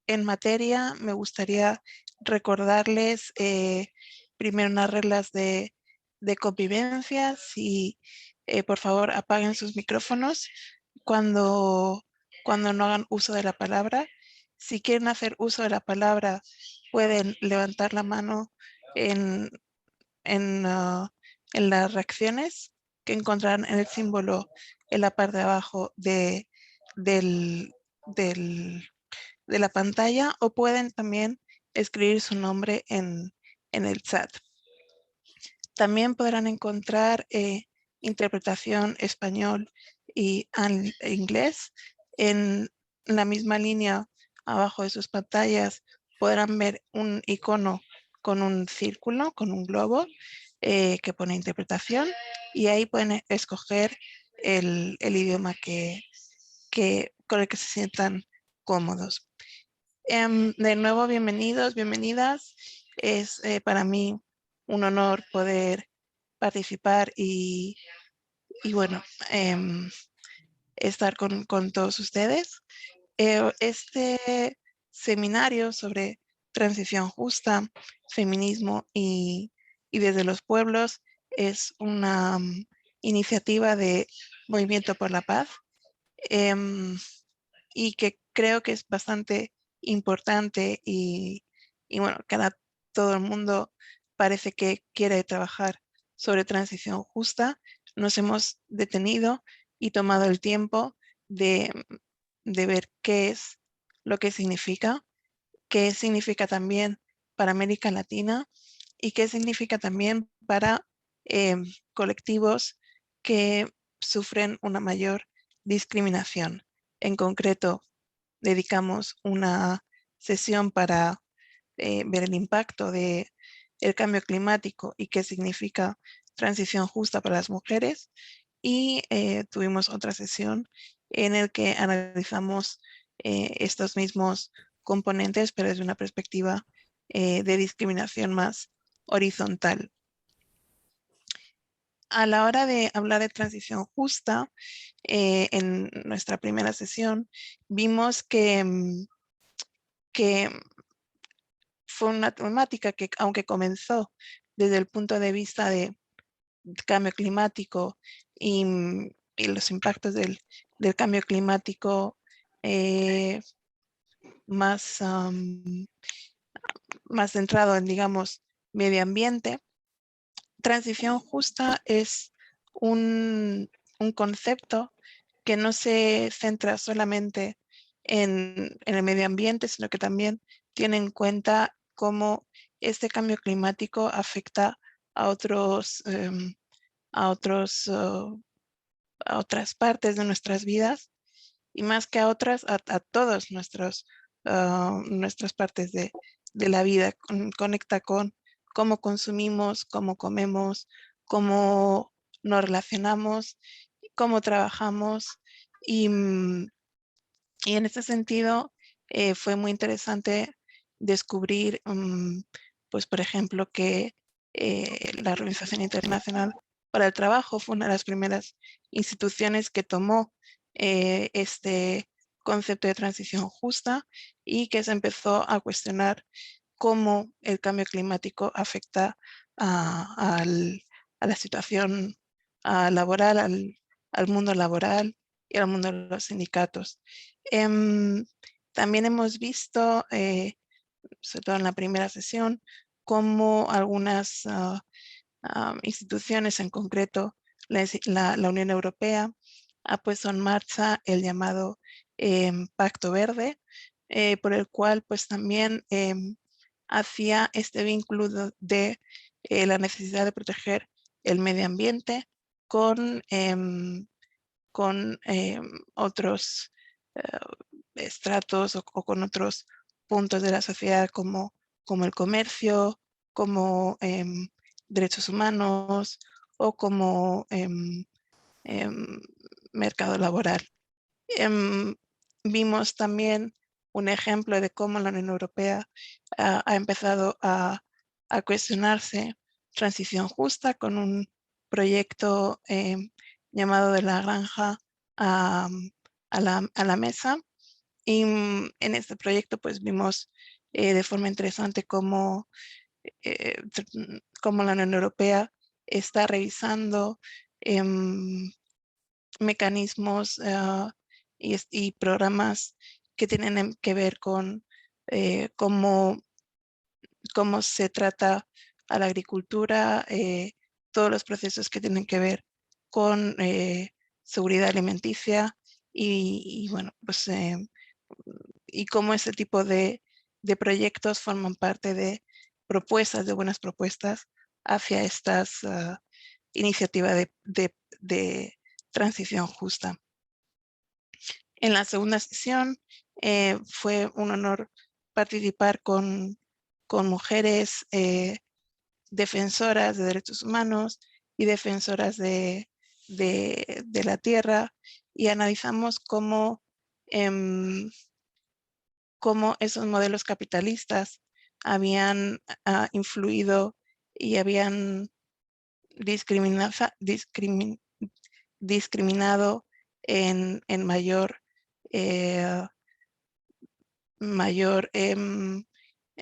en materia, me gustaría recordarles primero unas reglas de convivencia. Si por favor apaguen sus micrófonos cuando no hagan uso de la palabra. Si quieren hacer uso de la palabra, pueden levantar la mano en, en, ah, en las reacciones que encontrarán en el símbolo en la parte de abajo del, del de la pantalla, o pueden también escribir su nombre en el chat. También podrán encontrar interpretación español y inglés. En la misma línea abajo de sus pantallas podrán ver un icono con un círculo, con un globo que pone interpretación, y ahí pueden escoger el idioma con el que se sientan cómodos. De nuevo, bienvenidos, bienvenidas. Es para mí un honor poder participar y bueno, estar con todos ustedes. Este seminario sobre transición justa, feminismo y desde los pueblos es una iniciativa de Movimiento por la Paz, y que creo que es bastante importante y bueno, que ahora todo el mundo parece que quiere trabajar sobre transición justa. Nos hemos detenido y tomado el tiempo de, de ver qué es lo que significa, qué significa también para América Latina y qué significa también para eh, colectivos que sufren una mayor discriminación. En concreto, dedicamos una sesión para ver el impacto del cambio climático y qué significa transición justa para las mujeres. Y tuvimos otra sesión en el que analizamos estos mismos componentes, pero desde una perspectiva de discriminación más horizontal. A la hora de hablar de transición justa, en nuestra primera sesión vimos que fue una temática que, aunque comenzó desde el punto de vista de cambio climático y los impactos del cambio climático eh, más, más centrado en, digamos, medio ambiente, transición justa es un concepto que no se centra solamente en el medio ambiente, sino que también tiene en cuenta cómo este cambio climático afecta a a otros, a otras partes de nuestras vidas, y más que a otras, a todas nuestras partes de la vida. Conecta con cómo consumimos, cómo comemos, cómo nos relacionamos, cómo trabajamos. Y en este sentido fue muy interesante descubrir, pues por ejemplo, que la Organización Internacional para el Trabajo fue una de las primeras instituciones que tomó este concepto de transición justa y que se empezó a cuestionar cómo el cambio climático afecta a la situación laboral, al mundo laboral y al mundo de los sindicatos. Em, También hemos visto, sobre todo en la primera sesión, cómo algunas instituciones, en concreto la Unión Europea, ha puesto en marcha el llamado Pacto Verde, por el cual pues también hacía este vínculo de la necesidad de proteger el medio ambiente con, otros estratos o con otros puntos de la sociedad como el comercio, como derechos humanos o como mercado laboral. Vimos también un ejemplo de cómo la Unión Europea ha empezado a cuestionarse transición justa con un proyecto llamado de la granja a la mesa, Y en este proyecto pues vimos de forma interesante cómo la Unión Europea está revisando mecanismos y programas que tienen que ver con cómo se trata a la agricultura, todos los procesos que tienen que ver con seguridad alimenticia y bueno, pues y cómo ese tipo de proyectos forman parte de propuestas, de buenas propuestas hacia estas iniciativas de transición justa. En la segunda sesión fue un honor participar con mujeres defensoras de derechos humanos y defensoras de la tierra, y analizamos cómo esos modelos capitalistas habían influido y habían discriminado en mayor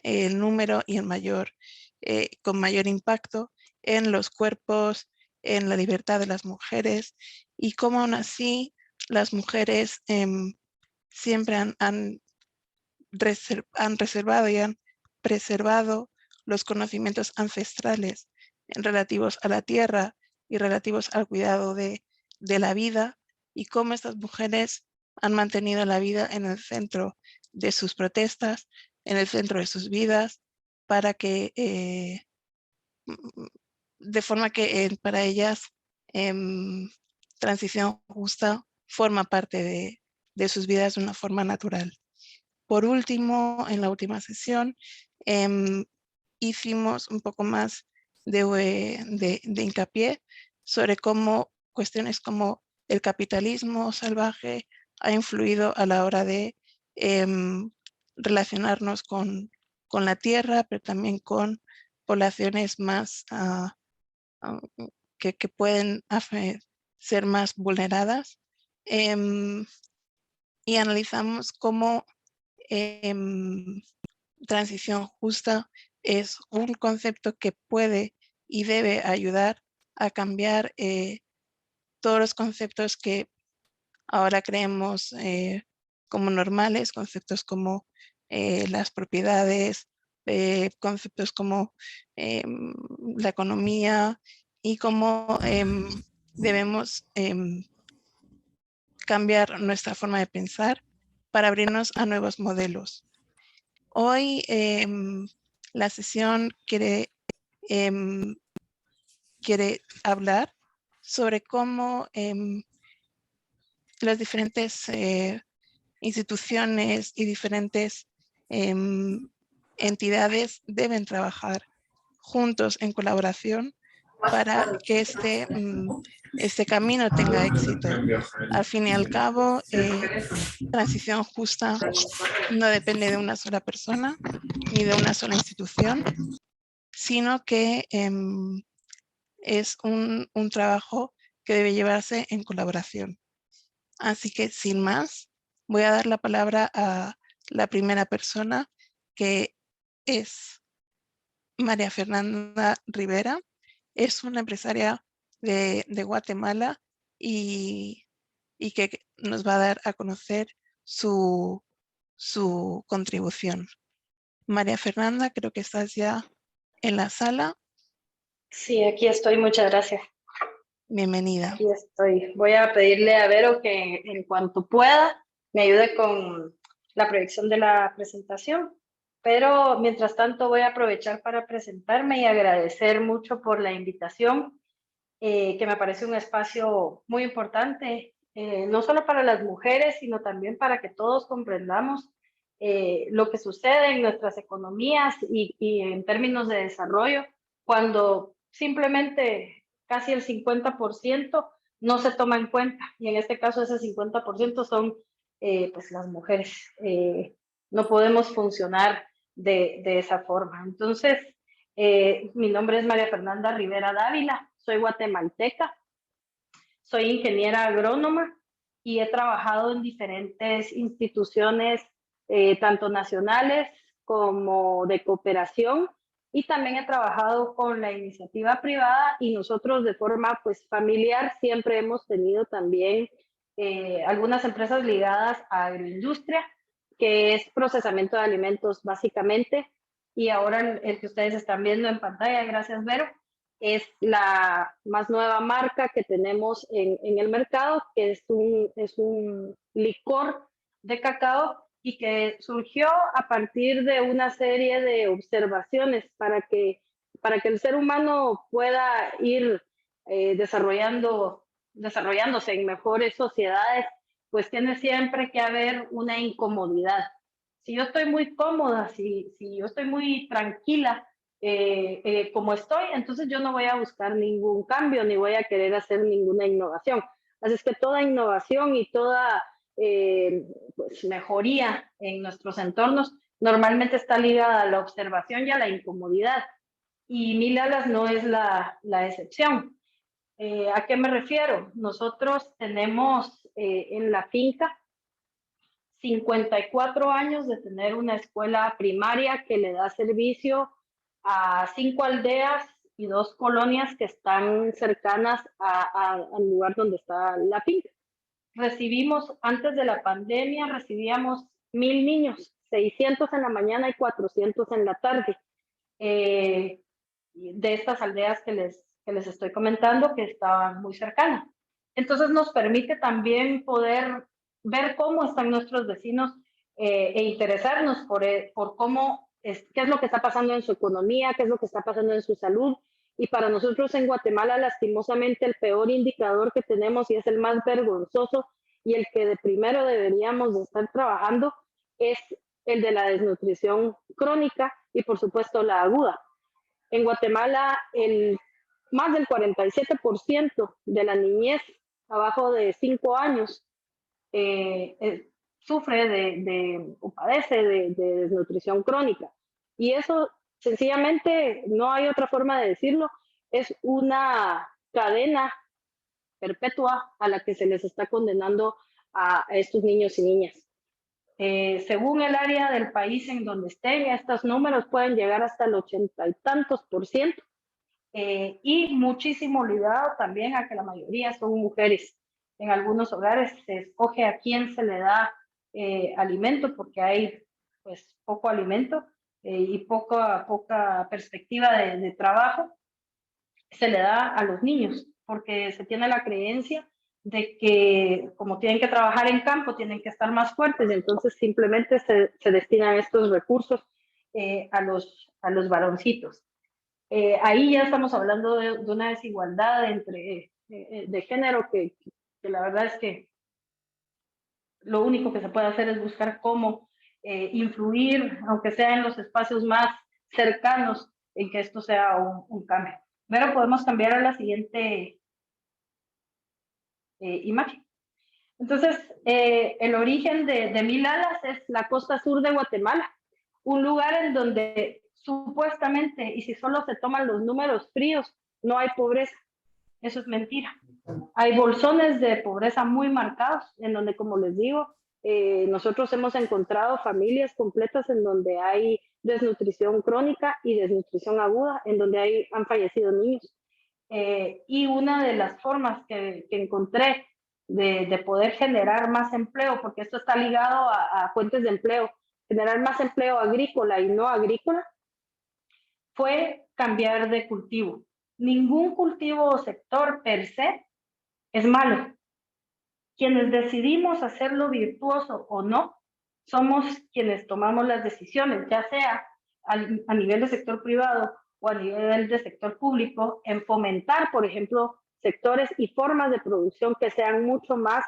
el número y con mayor impacto en los cuerpos, en la libertad de las mujeres, y cómo aún así las mujeres siempre han reservado y han preservado los conocimientos ancestrales relativos a la tierra y relativos al cuidado de la vida, y cómo estas mujeres han mantenido la vida en el centro de sus protestas, en el centro de sus vidas, para que, de forma que para ellas transición justa forma parte de sus vidas de una forma natural. Por último, en la última sesión, hicimos un poco más de hincapié sobre cómo cuestiones como el capitalismo salvaje ha influido a la hora de relacionarnos con la tierra, pero también con poblaciones más que pueden ser más vulneradas. Y analizamos cómo transición justa es un concepto que puede y debe ayudar a cambiar todos los conceptos que ahora creemos como normales, conceptos como las propiedades, conceptos como la economía, y cómo debemos cambiar nuestra forma de pensar para abrirnos a nuevos modelos. Hoy la sesión quiere hablar sobre cómo las diferentes instituciones y diferentes entidades deben trabajar juntos en colaboración para que este camino tenga éxito. Al fin y al cabo, transición justa no depende de una sola persona ni de una sola institución, sino que es un trabajo que debe llevarse en colaboración. Así que sin más, voy a dar la palabra a la primera persona, que es María Fernanda Rivera. Es una empresaria de Guatemala y que nos va a dar a conocer su contribución. María Fernanda, creo que estás ya en la sala. Sí, aquí estoy, muchas gracias. Bienvenida. Aquí estoy. Voy a pedirle a Vero que en cuanto pueda me ayude con la proyección de la presentación, pero mientras tanto voy a aprovechar para presentarme y agradecer mucho por la invitación, que me parece un espacio muy importante, no solo para las mujeres, sino también para que todos comprendamos lo que sucede en nuestras economías y en términos de desarrollo, cuando simplemente casi el 50% no se toma en cuenta, y en este caso ese 50% son pues las mujeres. No podemos funcionar de esa forma. Entonces, mi nombre es María Fernanda Rivera Dávila, soy guatemalteca, soy ingeniera agrónoma y he trabajado en diferentes instituciones, tanto nacionales como de cooperación, y también he trabajado con la iniciativa privada, y nosotros de forma pues familiar siempre hemos tenido también algunas empresas ligadas a agroindustria, que es procesamiento de alimentos básicamente, y ahora el que ustedes están viendo en pantalla, gracias Vero, es la más nueva marca que tenemos en el mercado, que es un licor de cacao y que surgió a partir de una serie de observaciones para que el ser humano pueda ir desarrollándose en mejores sociedades, pues tiene siempre que haber una incomodidad. Si yo estoy muy cómoda, si yo estoy muy tranquila, como estoy, entonces yo no voy a buscar ningún cambio ni voy a querer hacer ninguna innovación. Así es que toda innovación y toda pues, mejoría en nuestros entornos normalmente está ligada a la observación y a la incomodidad. Y Mil Alas no es la excepción. ¿A qué me refiero? Nosotros tenemos en la finca 54 años de tener una escuela primaria que le da servicio a 5 aldeas y 2 colonias que están cercanas al lugar donde está la finca. Recibimos, antes de la pandemia, recibíamos 1000 niños, 600 en la mañana y 400 en la tarde, de estas aldeas que les estoy comentando, que estaban muy cercanas. Entonces nos permite también poder ver cómo están nuestros vecinos e interesarnos por cómo qué es lo que está pasando en su economía, qué es lo que está pasando en su salud. Y para nosotros en Guatemala, lastimosamente, el peor indicador que tenemos, y es el más vergonzoso y el que de primero deberíamos de estar trabajando, es el de la desnutrición crónica y por supuesto la aguda. En Guatemala, más del 47% de la niñez abajo de 5 años sufre o padece de desnutrición crónica. Y eso, sencillamente, no hay otra forma de decirlo, es una cadena perpetua a la que se les está condenando a estos niños y niñas. Según el área del país en donde estén, estos números pueden llegar hasta el 80 y tantos %, y muchísimo ligado también a que la mayoría son mujeres. En algunos hogares se escoge a quién se le da alimento porque hay pues poco alimento y poca perspectiva de trabajo. Se le da a los niños porque se tiene la creencia de que como tienen que trabajar en campo, tienen que estar más fuertes, y entonces simplemente se destinan estos recursos a los varoncitos. Ahí ya estamos hablando de una desigualdad de género que la verdad es que lo único que se puede hacer es buscar cómo influir, aunque sea en los espacios más cercanos, en que esto sea un cambio. Pero podemos cambiar a la siguiente imagen. Entonces, el origen de Mil Alas es la costa sur de Guatemala, un lugar en donde supuestamente, y si solo se toman los números fríos, no hay pobreza. Eso es mentira. Hay bolsones de pobreza muy marcados, en donde, como les digo, nosotros hemos encontrado familias completas en donde hay desnutrición crónica y desnutrición aguda, en donde han fallecido niños. Y una de las formas que encontré de poder generar más empleo, porque esto está ligado a fuentes de empleo, generar más empleo agrícola y no agrícola, fue cambiar de cultivo. Ningún cultivo o sector per se es malo. Quienes decidimos hacerlo virtuoso o no, somos quienes tomamos las decisiones, ya sea a nivel de sector privado o a nivel de sector público, en fomentar, por ejemplo, sectores y formas de producción que sean mucho más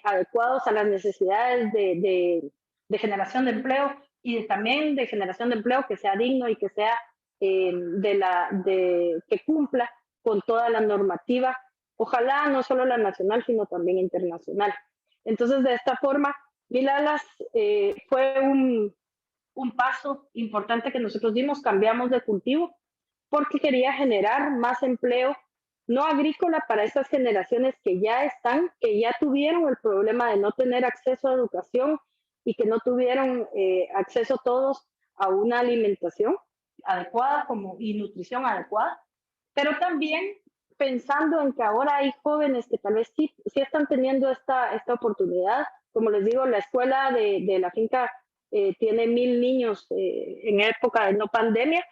adecuados a las necesidades de generación de empleo, y también de generación de empleo que sea digno y que sea que cumpla con toda la normativa, ojalá no solo la nacional, sino también internacional. Entonces, de esta forma, Mil Alas fue un paso importante que nosotros dimos, cambiamos de cultivo porque quería generar más empleo no agrícola para estas generaciones que ya están, que ya tuvieron el problema de no tener acceso a educación y que no tuvieron acceso todos a una alimentación adecuada y nutrición adecuada, pero también pensando en que ahora hay jóvenes que tal vez sí están teniendo esta oportunidad. Como les digo, la escuela de la finca tiene 1000 niños en época de no pandemia,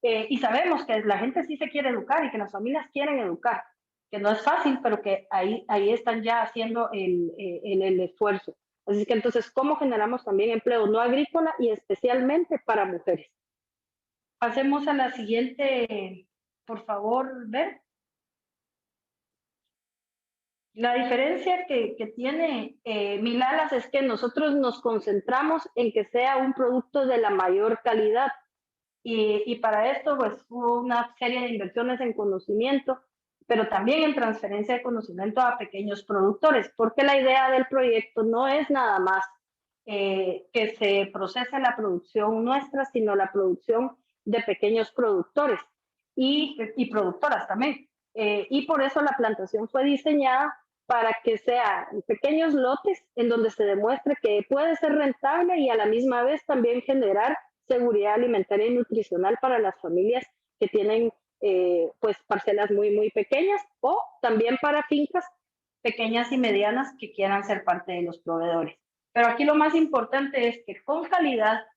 y sabemos que la gente sí se quiere educar y que las familias quieren educar, que no es fácil, pero que ahí están ya haciendo el esfuerzo. Así que entonces, ¿cómo generamos también empleo no agrícola y especialmente para mujeres? Pasemos a la siguiente, por favor, Ver. La diferencia que tiene Milalas es que nosotros nos concentramos en que sea un producto de la mayor calidad. Y para esto, pues, hubo una serie de inversiones en conocimiento, pero también en transferencia de conocimiento a pequeños productores, porque la idea del proyecto no es nada más que se procese la producción nuestra, sino la producción de pequeños productores y productoras también. Y por eso la plantación fue diseñada para que sean pequeños lotes en donde se demuestre que puede ser rentable y a la misma vez también generar seguridad alimentaria y nutricional para las familias que tienen pues parcelas muy pequeñas, o también para fincas pequeñas y medianas que quieran ser parte de los proveedores. Pero aquí lo más importante es que con calidad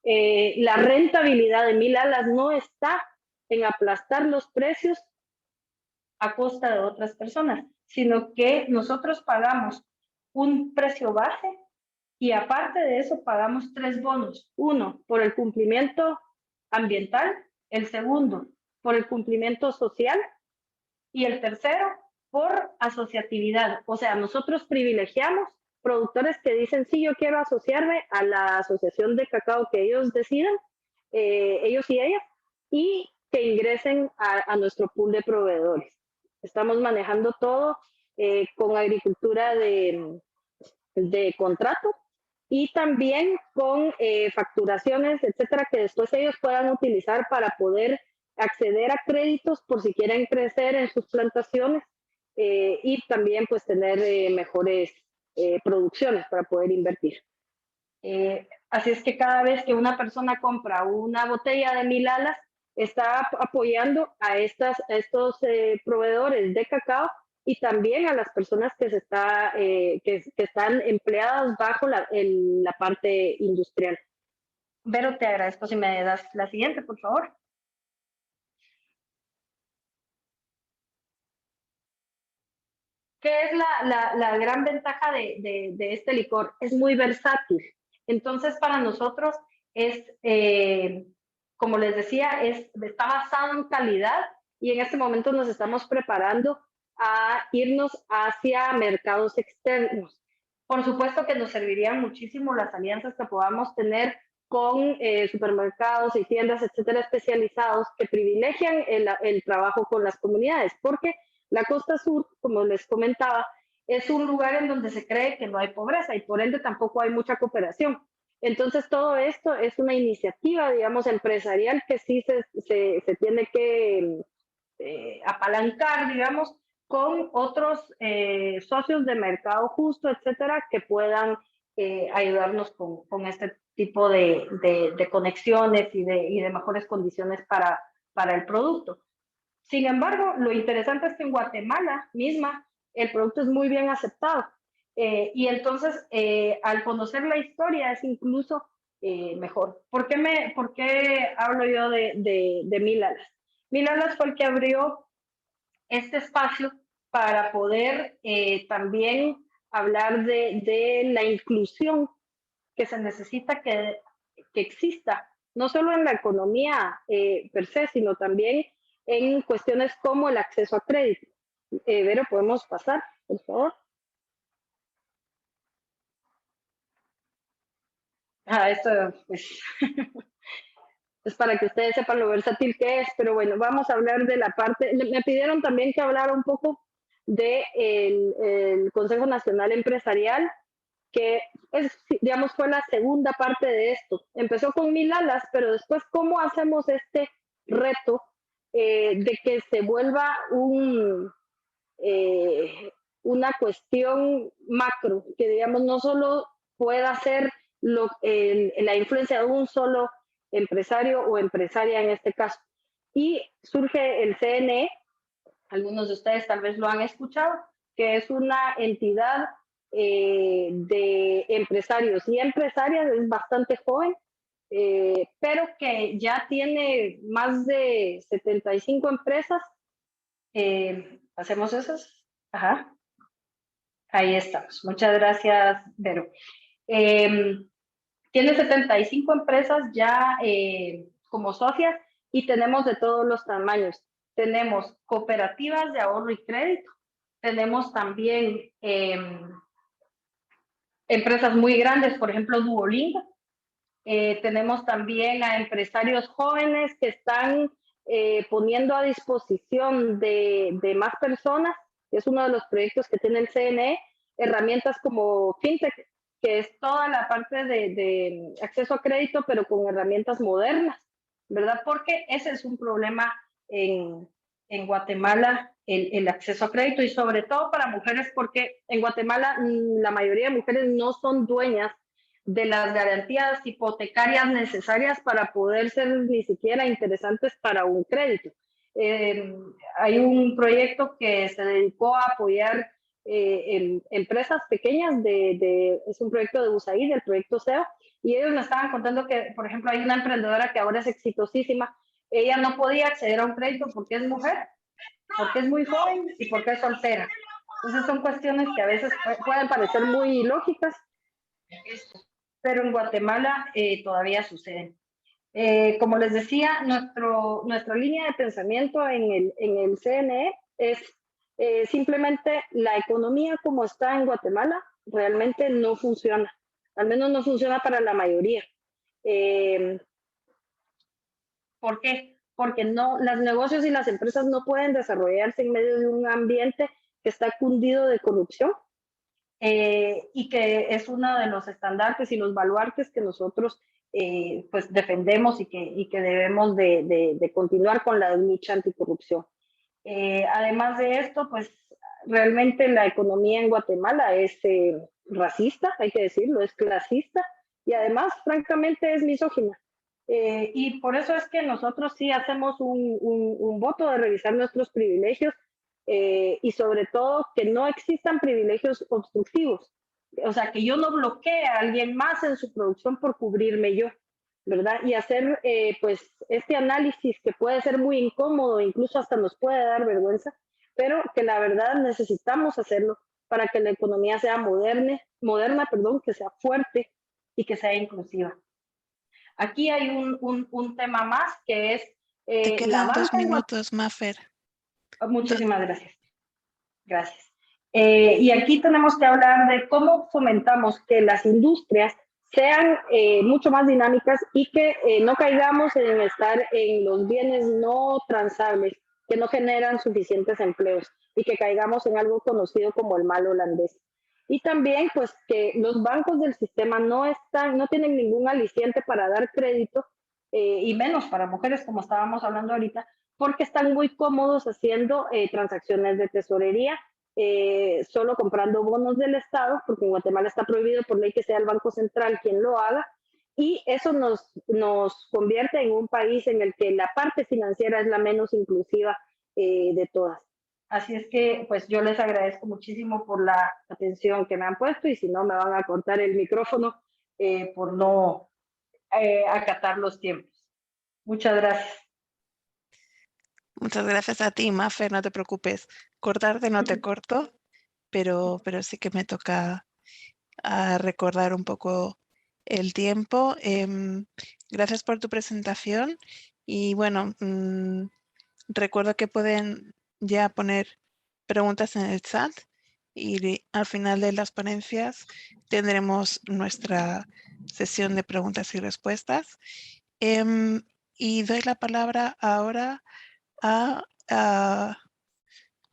la rentabilidad de Milalas no está en aplastar los precios a costa de otras personas, sino que nosotros pagamos un precio base y aparte de eso pagamos 3 bonos. Uno, por el cumplimiento ambiental, el segundo, por el cumplimiento social y el tercero, por asociatividad. O sea, nosotros privilegiamos productores que dicen, sí, yo quiero asociarme a la asociación de cacao que ellos decidan, ellos y ellas, y que ingresen a nuestro pool de proveedores. Estamos manejando todo con agricultura de contrato y también con facturaciones, etcétera, que después ellos puedan utilizar para poder acceder a créditos por si quieren crecer en sus plantaciones y también pues tener mejores producciones para poder invertir. Así es que cada vez que una persona compra una botella de Milalas, está apoyando a estos proveedores de cacao y también a las personas que están empleadas bajo la parte industrial. Vero, te agradezco si me das la siguiente, por favor. ¿Qué es la gran ventaja de este licor? Es muy versátil. Entonces, para nosotros es, como les decía, está basado en calidad y en este momento nos estamos preparando a irnos hacia mercados externos. Por supuesto que nos servirían muchísimo las alianzas que podamos tener con supermercados y tiendas, etcétera, especializados que privilegian el trabajo con las comunidades, porque la costa sur, como les comentaba, es un lugar en donde se cree que no hay pobreza y por ende tampoco hay mucha cooperación. Entonces, todo esto es una iniciativa, digamos, empresarial que sí se tiene que apalancar, digamos, con otros socios de mercado justo, etcétera, que puedan ayudarnos con este tipo de conexiones y de mejores condiciones para el producto. Sin embargo, lo interesante es que en Guatemala misma el producto es muy bien aceptado. Y entonces, al conocer la historia es incluso mejor. ¿Por qué hablo yo de Milalas? Milalas fue el que abrió este espacio para poder también hablar de la inclusión que se necesita que exista, no solo en la economía per se, sino también en cuestiones como el acceso a crédito. Vero, ¿podemos pasar, por favor? Esto pues, es para que ustedes sepan lo versátil que es, pero bueno, vamos a hablar de la parte, me pidieron también que hablara un poco del el Consejo Nacional Empresarial, que digamos, fue la segunda parte de esto. Empezó con Milalas, pero después, ¿cómo hacemos este reto de que se vuelva una cuestión macro, que digamos no solo pueda ser la influencia de un solo empresario o empresaria en este caso. Y surge el CNE, algunos de ustedes tal vez lo han escuchado, que es una entidad de empresarios y empresarias, es bastante joven, pero que ya tiene más de 75 empresas. ¿Hacemos esas? Ajá. Ahí estamos. Muchas gracias, Vero. Tiene 75 empresas ya como socias y tenemos de todos los tamaños. Tenemos cooperativas de ahorro y crédito. Tenemos también empresas muy grandes, por ejemplo, Duolingo. Tenemos también a empresarios jóvenes que están poniendo a disposición de más personas. Es uno de los proyectos que tiene el CNE, herramientas como FinTech, que es toda la parte de acceso a crédito, pero con herramientas modernas, ¿verdad? Porque ese es un problema en Guatemala, el acceso a crédito, y sobre todo para mujeres, porque en Guatemala la mayoría de mujeres no son dueñas de las garantías hipotecarias necesarias para poder ser ni siquiera interesantes para un crédito. Hay un proyecto que se dedicó a apoyar empresas pequeñas, es un proyecto de USAID, el proyecto SEO, y ellos me estaban contando que, por ejemplo, hay una emprendedora que ahora es exitosísima. Ella no podía acceder a un crédito porque es mujer, porque es muy joven y porque es soltera. Entonces son cuestiones que a veces pueden parecer muy lógicas, pero en Guatemala todavía suceden. Como les decía, nuestra línea de pensamiento en el CNE es simplemente la economía como está en Guatemala realmente no funciona, al menos no funciona para la mayoría. ¿Por qué? Porque los negocios y las empresas no pueden desarrollarse en medio de un ambiente que está cundido de corrupción. Y que es uno de los estandartes y los baluartes que nosotros pues defendemos y que debemos de continuar con la lucha anticorrupción. Además de esto, pues realmente la economía en Guatemala es racista, hay que decirlo, es clasista y además, francamente, es misógina. Y por eso es que nosotros sí hacemos un voto de revisar nuestros privilegios y sobre todo que no existan privilegios obstructivos. O sea, que yo no bloquee a alguien más en su producción por cubrirme yo, ¿verdad? Y hacer pues este análisis que puede ser muy incómodo, incluso hasta nos puede dar vergüenza, pero que la verdad necesitamos hacerlo para que la economía sea moderna, que sea fuerte y que sea inclusiva. Aquí hay un tema más que es Te la quedan 2 banca. minutos, Mafer. Muchísimas gracias. Gracias. Y aquí tenemos que hablar de cómo fomentamos que las industrias sean mucho más dinámicas y que no caigamos en estar en los bienes no transables que no generan suficientes empleos y que caigamos en algo conocido como el mal holandés. Y también pues que los bancos del sistema no tienen ningún aliciente para dar crédito y menos para mujeres como estábamos hablando ahorita, porque están muy cómodos haciendo transacciones de tesorería, solo comprando bonos del Estado, porque en Guatemala está prohibido por ley que sea el Banco Central quien lo haga, y eso nos convierte en un país en el que la parte financiera es la menos inclusiva de todas. Así es que pues yo les agradezco muchísimo por la atención que me han puesto y si no me van a cortar el micrófono por no acatar los tiempos. Muchas gracias. Muchas gracias a ti, Mafer, no te preocupes. Cortarte no te corto, pero sí que me toca recordar un poco el tiempo. Gracias por tu presentación y bueno, recuerdo que pueden ya poner preguntas en el chat y al final de las ponencias tendremos nuestra sesión de preguntas y respuestas. Y doy la palabra ahora a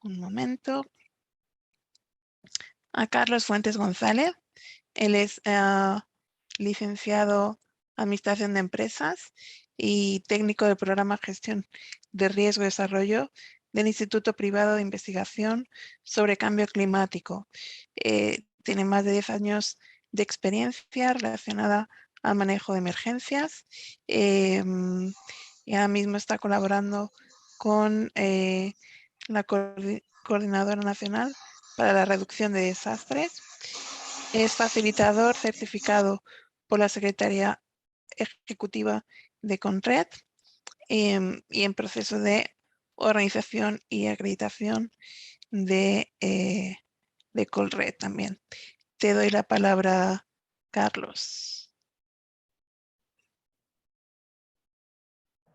un momento, a Carlos Fuentes González. Él es licenciado Administración de Empresas y técnico del programa Gestión de Riesgo y Desarrollo del Instituto Privado de Investigación sobre Cambio Climático. Tiene más de 10 años de experiencia relacionada al manejo de emergencias y ahora mismo está colaborando con la Coordinadora Nacional para la Reducción de Desastres. Es facilitador certificado por la Secretaría Ejecutiva de CONRED y en proceso de organización y acreditación de CONRED también. Te doy la palabra, Carlos.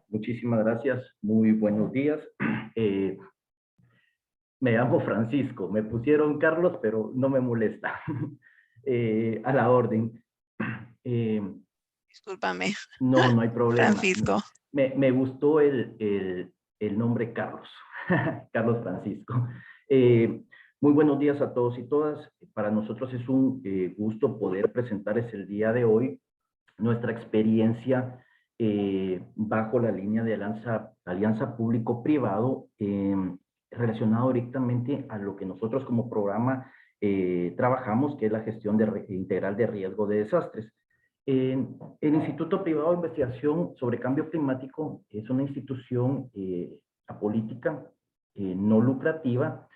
Muchísimas gracias. Muy buenos días. Me llamo Francisco. Me pusieron Carlos, pero no me molesta. A la orden. Discúlpame. No hay problema. Francisco. Me gustó el nombre Carlos. Carlos Francisco. Muy buenos días a todos y todas. Para nosotros es un gusto poder presentarles el día de hoy nuestra experiencia bajo la línea de alianza público-privado relacionado directamente a lo que nosotros como programa trabajamos, que es la gestión integral de riesgo de desastres. El Instituto Privado de Investigación sobre Cambio Climático es una institución apolítica, no lucrativa,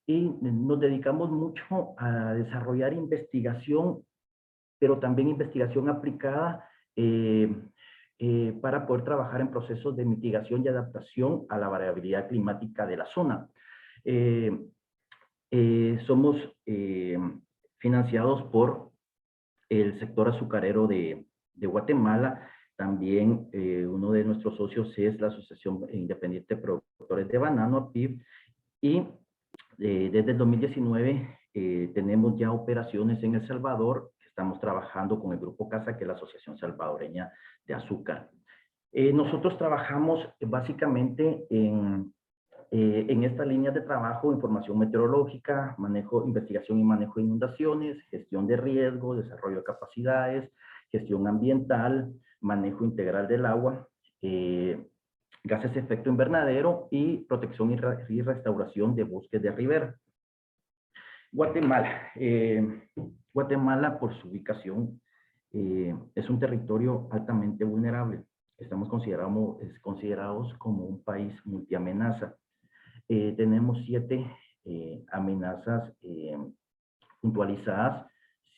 y nos dedicamos mucho a desarrollar investigación, pero también investigación aplicada para poder trabajar en procesos de mitigación y adaptación a la variabilidad climática de la zona. Somos financiados por el sector azucarero de Guatemala. También uno de nuestros socios es la Asociación Independiente de Productores de Banano, APIB, y desde el 2019 tenemos ya operaciones en El Salvador. Estamos trabajando con el Grupo CASA, que es la Asociación Salvadoreña de Azúcar. Nosotros trabajamos básicamente en esta línea de trabajo: información meteorológica, investigación y manejo de inundaciones, gestión de riesgo, desarrollo de capacidades, gestión ambiental, manejo integral del agua, gases de efecto invernadero y protección y restauración de bosques de ribera. Guatemala. Guatemala, por su ubicación, es un territorio altamente vulnerable. Estamos considerados como un país multiamenaza. Tenemos 7 amenazas puntualizadas,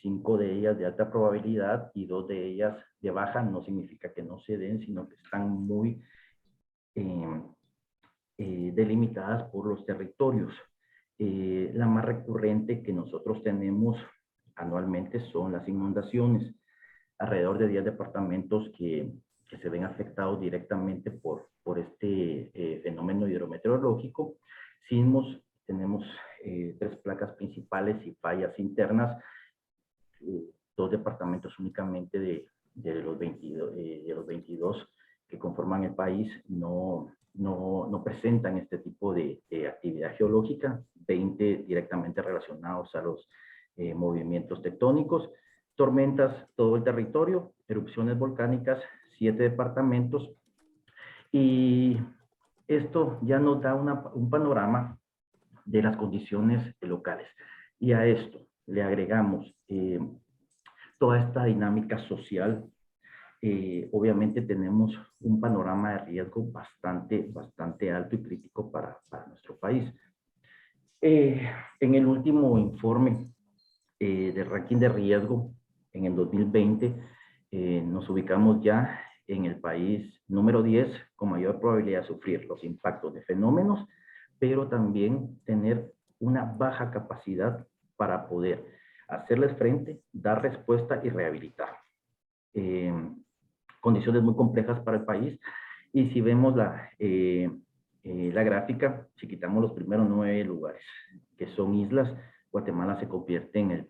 5 de ellas de alta probabilidad y 2 de ellas de baja. No significa que no se den, sino que están muy delimitadas por los territorios. La más recurrente que nosotros tenemos anualmente son las inundaciones. Alrededor de 10 departamentos que se ven afectados directamente por este fenómeno hidrometeorológico. Sismos, tenemos 3 placas principales y fallas internas. 2 departamentos únicamente de los 22 que conforman el país no presentan este tipo de actividad geológica. 20 directamente relacionados a los movimientos tectónicos. Tormentas, todo el territorio. Erupciones volcánicas, 7 departamentos. Y esto ya nos da un panorama de las condiciones locales. Y a esto le agregamos toda esta dinámica social. Obviamente tenemos un panorama de riesgo bastante alto y crítico para nuestro país. En el último informe de ranking de riesgo, en el 2020, nos ubicamos ya en el país número 10 con mayor probabilidad de sufrir los impactos de fenómenos, pero también tener una baja capacidad para poder hacerles frente, dar respuesta y rehabilitar. Condiciones muy complejas para el país. Y si vemos la gráfica, si quitamos los primeros 9 lugares, que son islas, Guatemala se convierte en el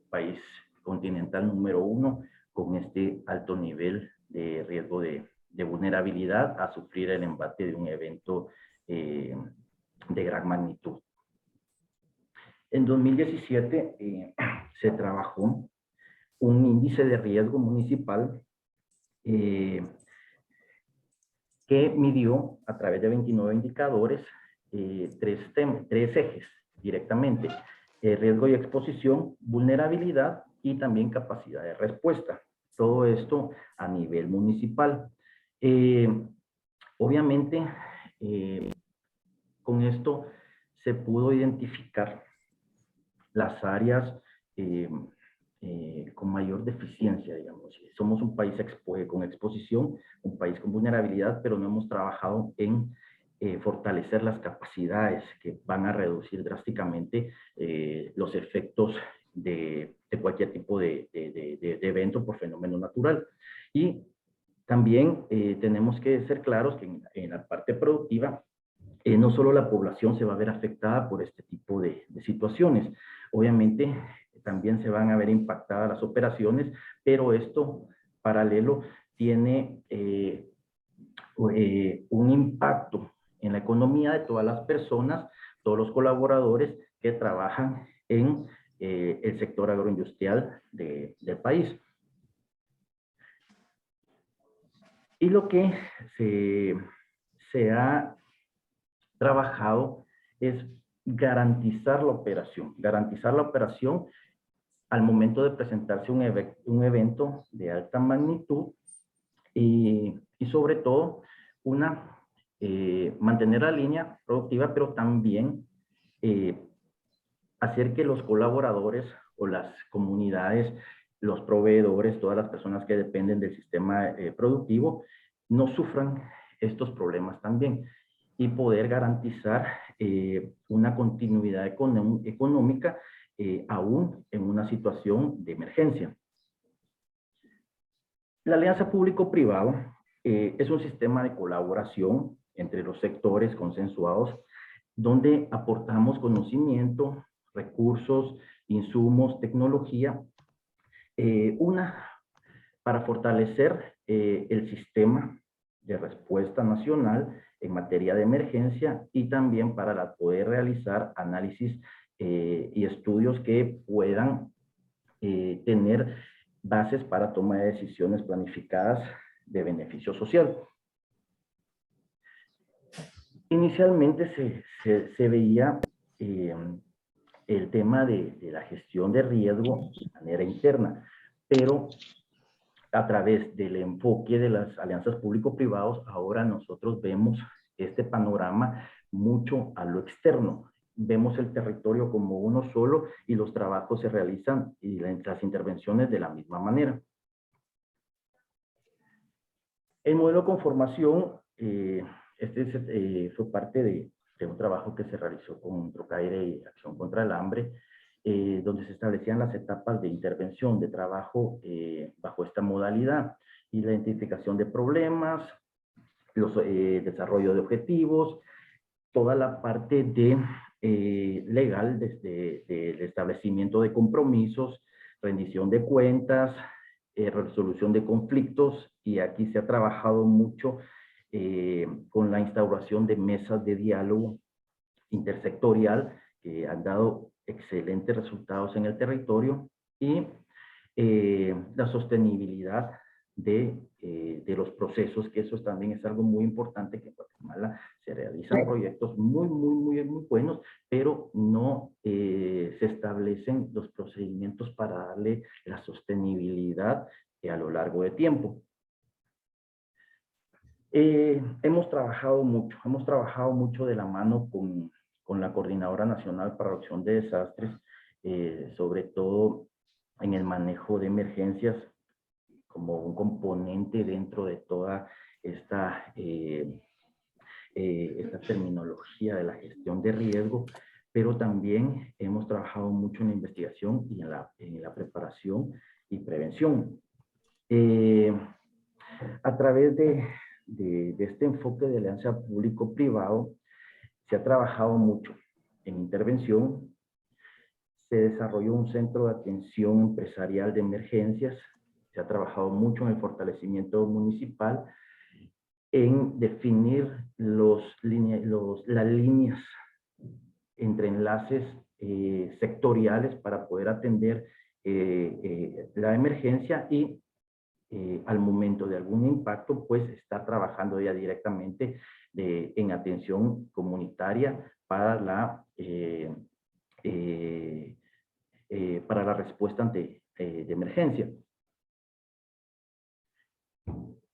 país continental número 1 con este alto nivel de riesgo de vulnerabilidad a sufrir el embate de un evento de gran magnitud. En 2017 se trabajó un índice de riesgo municipal que midió a través de 29 indicadores tres ejes directamente: riesgo y exposición, vulnerabilidad y también capacidad de respuesta. Todo esto a nivel municipal. Obviamente, con esto se pudo identificar las áreas con mayor deficiencia, digamos. Somos un país con exposición, un país con vulnerabilidad, pero no hemos trabajado en fortalecer las capacidades que van a reducir drásticamente los efectos de cualquier tipo de evento por fenómeno natural. Y también tenemos que ser claros que en la parte productiva, no solo la población se va a ver afectada por este tipo de situaciones. Obviamente, también se van a ver impactadas las operaciones, pero esto paralelo tiene un impacto en la economía de todas las personas, todos los colaboradores que trabajan en el sector agroindustrial del país. Y lo que se ha trabajado es garantizar la operación al momento de presentarse un evento de alta magnitud y sobre todo mantener la línea productiva, pero también hacer que los colaboradores o las comunidades, los proveedores, todas las personas que dependen del sistema productivo, no sufran estos problemas también, y poder garantizar una continuidad económica aún en una situación de emergencia. La alianza público-privado es un sistema de colaboración entre los sectores consensuados, donde aportamos conocimiento, recursos, insumos, tecnología, para fortalecer el sistema de respuesta nacional en materia de emergencia, y también para poder realizar análisis y estudios que puedan tener bases para toma de decisiones planificadas de beneficio social. Inicialmente se veía el tema de la gestión de riesgo de manera interna, pero a través del enfoque de las alianzas público-privados, ahora nosotros vemos este panorama mucho a lo externo. Vemos el territorio como uno solo y los trabajos se realizan y las intervenciones de la misma manera. El modelo de conformación, fue parte de un trabajo que se realizó con Trocaire y Acción contra el Hambre, donde se establecían las etapas de intervención, de trabajo bajo esta modalidad, y la identificación de problemas, desarrollo de objetivos, toda la parte legal, desde el establecimiento de compromisos, rendición de cuentas, resolución de conflictos, y aquí se ha trabajado mucho con la instauración de mesas de diálogo intersectorial que han dado excelentes resultados en el territorio, y la sostenibilidad de los procesos, que eso también es algo muy importante, que en Guatemala se realizan proyectos muy buenos, pero no se establecen los procedimientos para darle la sostenibilidad a lo largo de tiempo. Hemos trabajado mucho de la mano con la Coordinadora Nacional para Reducción de Desastres, sobre todo en el manejo de emergencias, como un componente dentro de toda esta terminología de la gestión de riesgo, pero también hemos trabajado mucho en la investigación y en la preparación y prevención. A través de este enfoque de alianza público-privado, se ha trabajado mucho en intervención. Se desarrolló un centro de atención empresarial de emergencias. Se ha trabajado mucho en el fortalecimiento municipal, en definir las líneas entre enlaces sectoriales para poder atender la emergencia, y al momento de algún impacto, pues está trabajando ya directamente en atención comunitaria para la respuesta de emergencia.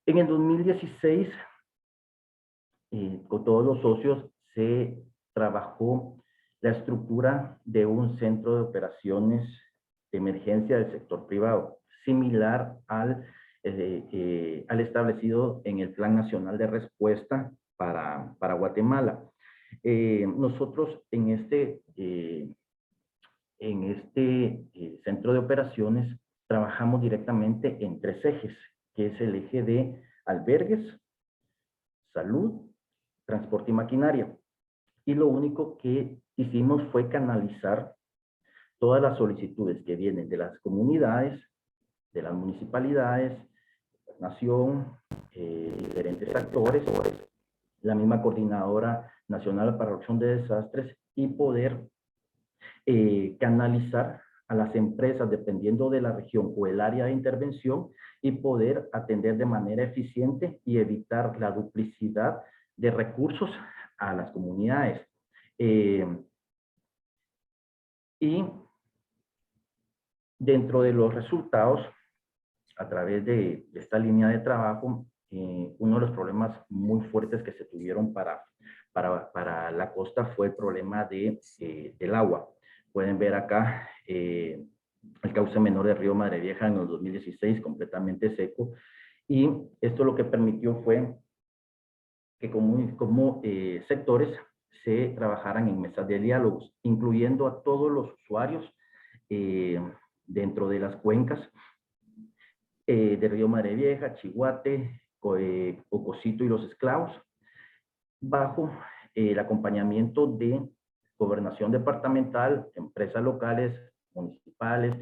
En el 2016, con todos los socios, se trabajó la estructura de un centro de operaciones de emergencia del sector privado, similar al establecido en el Plan Nacional de Respuesta para Guatemala. Nosotros en este centro de operaciones trabajamos directamente en 3 ejes, que es el eje de albergues, salud, transporte y maquinaria. Y lo único que hicimos fue canalizar todas las solicitudes que vienen de las comunidades, de las municipalidades, nación, diferentes actores, la misma Coordinadora Nacional para Reducción de Desastres, y poder canalizar a las empresas dependiendo de la región o el área de intervención y poder atender de manera eficiente y evitar la duplicidad de recursos a las comunidades. Y dentro de los resultados, a través de esta línea de trabajo, uno de los problemas muy fuertes que se tuvieron para la costa fue el problema del agua. Pueden ver acá el cauce menor del río Madre Vieja en el 2016, completamente seco. Y esto lo que permitió fue que como sectores se trabajaran en mesas de diálogos, incluyendo a todos los usuarios dentro de las cuencas del río Madre Vieja, Chihuate, Ocosito y Los Esclavos, bajo el acompañamiento de gobernación departamental, empresas locales, municipales,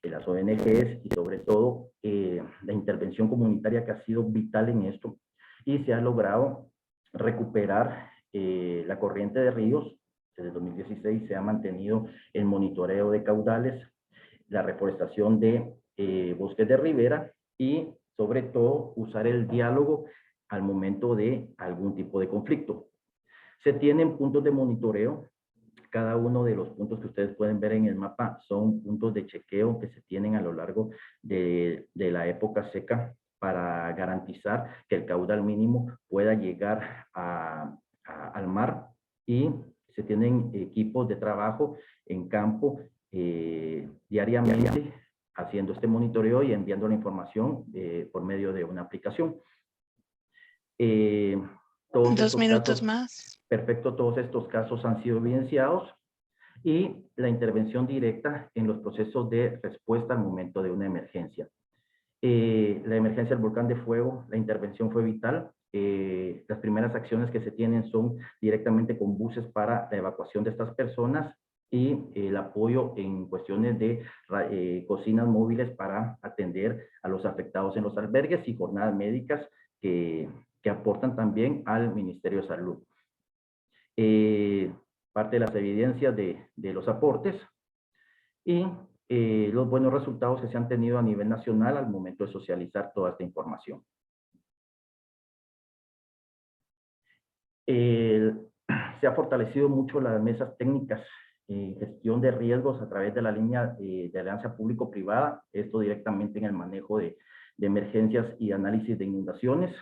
las ONGs y sobre todo la intervención comunitaria que ha sido vital en esto, y se ha logrado recuperar la corriente de ríos. Desde 2016 se ha mantenido el monitoreo de caudales, la reforestación de bosques de ribera y sobre todo usar el diálogo al momento de algún tipo de conflicto. Se tienen puntos de monitoreo. Cada uno de los puntos que ustedes pueden ver en el mapa son puntos de chequeo que se tienen a lo largo de la época seca para garantizar que el caudal mínimo pueda llegar al mar, y se tienen equipos de trabajo en campo diariamente haciendo este monitoreo y enviando la información por medio de una aplicación. 2 minutos casos, más. Perfecto, todos estos casos han sido evidenciados, y la intervención directa en los procesos de respuesta al momento de una emergencia. La emergencia del volcán de fuego, la intervención fue vital. Las primeras acciones que se tienen son directamente con buses para la evacuación de estas personas y el apoyo en cuestiones de cocinas móviles para atender a los afectados en los albergues y jornadas médicas que aportan también al Ministerio de Salud. Parte de las evidencias de los aportes y los buenos resultados que se han tenido a nivel nacional al momento de socializar toda esta información. Se ha fortalecido mucho las mesas técnicas en gestión de riesgos a través de la línea de alianza público-privada, esto directamente en el manejo de emergencias y análisis de inundaciones.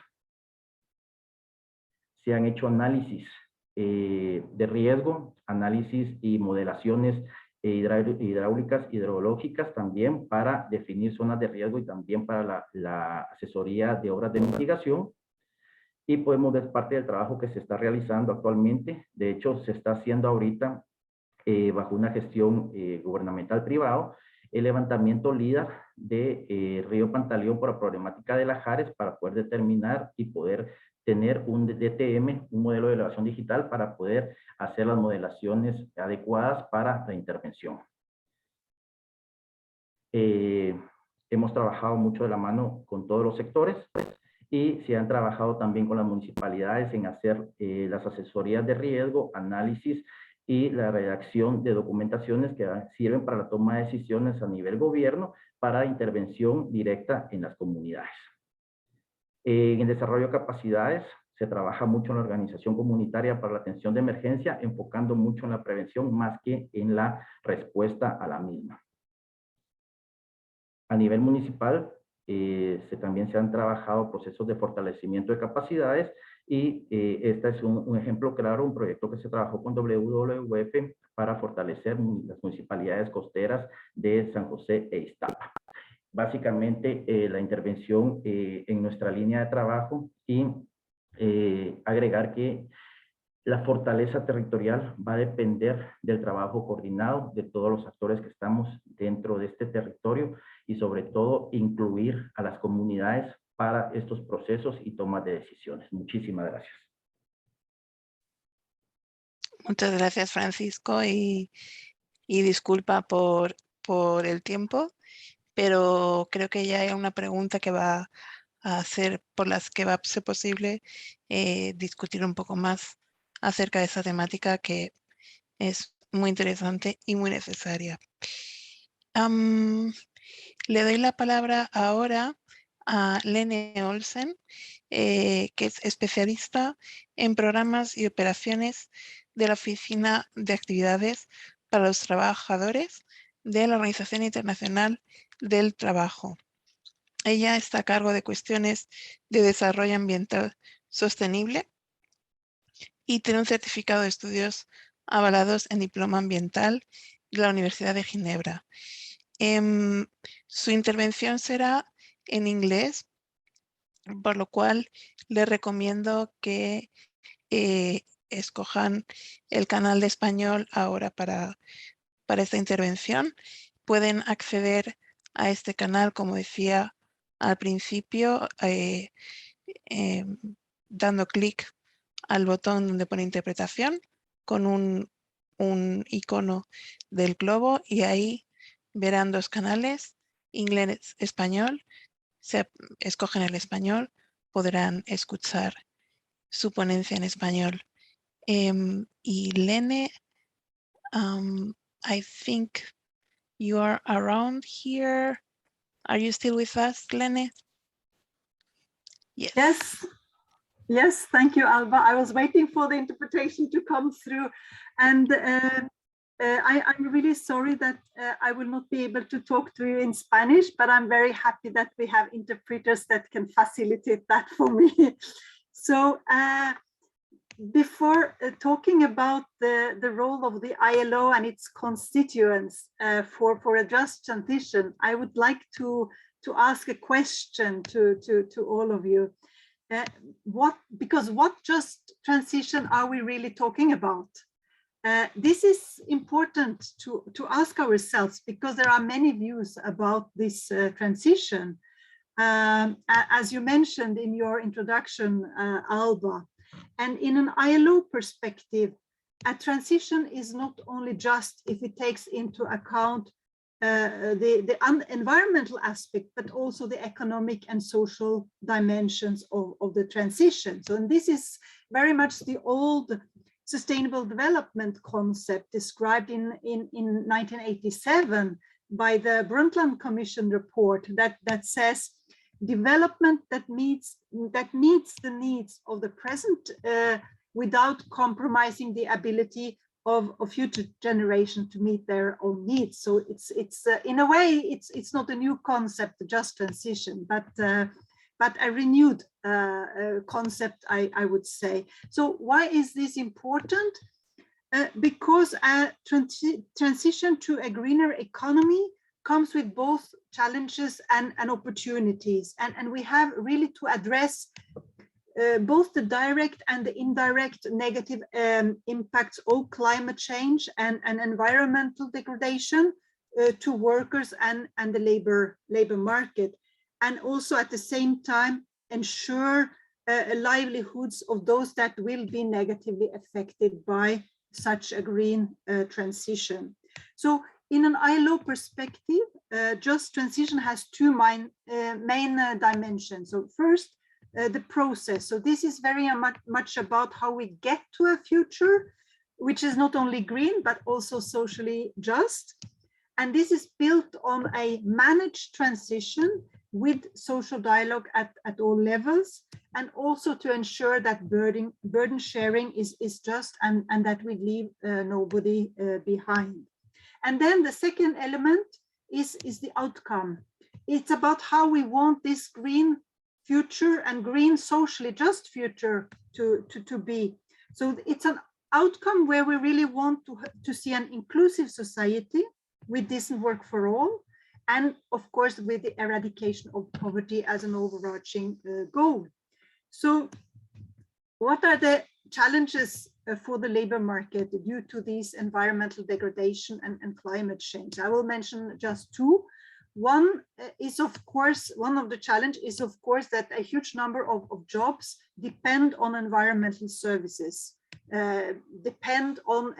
Se han hecho análisis de riesgo, análisis y modelaciones hidráulicas, hidrológicas también para definir zonas de riesgo y también para la asesoría de obras de mitigación. Y podemos ver parte del trabajo que se está realizando actualmente. De hecho, se está haciendo ahorita bajo una gestión gubernamental privado el levantamiento LIDAR de Río Pantaleón por la problemática de Lajares para poder determinar y poder tener un DTM, un modelo de elevación digital para poder hacer las modelaciones adecuadas para la intervención. Hemos trabajado mucho de la mano con todos los sectores y se han trabajado también con las municipalidades en hacer las asesorías de riesgo, análisis y la redacción de documentaciones que sirven para la toma de decisiones a nivel gobierno para intervención directa en las comunidades. En el desarrollo de capacidades, se trabaja mucho en la organización comunitaria para la atención de emergencia, enfocando mucho en la prevención más que en la respuesta a la misma. A nivel municipal, también se han trabajado procesos de fortalecimiento de capacidades y este es un ejemplo claro, un proyecto que se trabajó con WWF para fortalecer las municipalidades costeras de San José e Iztapa. Básicamente, la intervención en nuestra línea de trabajo y agregar que la fortaleza territorial va a depender del trabajo coordinado de todos los actores que estamos dentro de este territorio y sobre todo incluir a las comunidades para estos procesos y tomas de decisiones. Muchísimas gracias. Muchas gracias, Francisco, y disculpa por el tiempo, pero creo que ya hay una pregunta que va a hacer, por las que va a ser posible discutir un poco más acerca de esa temática que es muy interesante y muy necesaria. Le doy la palabra ahora a Lene Olsen, que es especialista en programas y operaciones de la Oficina de Actividades para los Trabajadores de la Organización Internacional del Trabajo. Ella está a cargo de cuestiones de desarrollo ambiental sostenible y tiene un certificado de estudios avalados en diploma ambiental de la Universidad de Ginebra. Su intervención será en inglés, por lo cual les recomiendo que escojan el canal de español ahora para esta intervención. Pueden acceder a este canal, como decía al principio, dando clic al botón donde pone interpretación con un icono del globo y ahí verán dos canales, inglés, español. Se escogen el español, podrán escuchar su ponencia en español. Y Lene, I think you are around here. Are you still with us, Lene? Yes. Yes, thank you, Alba. I was waiting for the interpretation to come through, and I'm really sorry that I will not be able to talk to you in Spanish, but I'm very happy that we have interpreters that can facilitate that for me. So before talking about the role of the ILO and its constituents for a just transition, I would like to ask a question to all of you. Because what just transition are we really talking about? This is important to ask ourselves because there are many views about this transition. As you mentioned in your introduction, Alba, and in an ILO perspective, a transition is not only just if it takes into account the environmental aspect, but also the economic and social dimensions of the transition. So, and this is very much the old sustainable development concept described in 1987 by the Brundtland Commission report that says development that meets the needs of the present without compromising the ability of future generation to meet their own needs. So it's in a way it's not a new concept, just transition, but a renewed concept, I would say. So why is this important? Because a transition to a greener economy comes with both challenges and opportunities, and we have really to address both the direct and the indirect negative impacts of climate change and environmental degradation to workers and the labor market, and also at the same time ensure livelihoods of those that will be negatively affected by such a green transition. So in an ILO perspective, just transition has two main dimensions. So first, the process. So this is very much about how we get to a future which is not only green but also socially just. And this is built on a managed transition with social dialogue at all levels, and also to ensure that burden sharing is just and that we leave nobody behind. And then the second element is the outcome. It's about how we want this green future and green socially just future to be. So it's an outcome where we really want to see an inclusive society with decent work for all, and of course with the eradication of poverty as an overarching goal. So what are the challenges for the labor market due to these environmental degradation and climate change? I will mention just two. One is, of course, one of the challenges is, of course, that a huge number of jobs depend on environmental services, depend on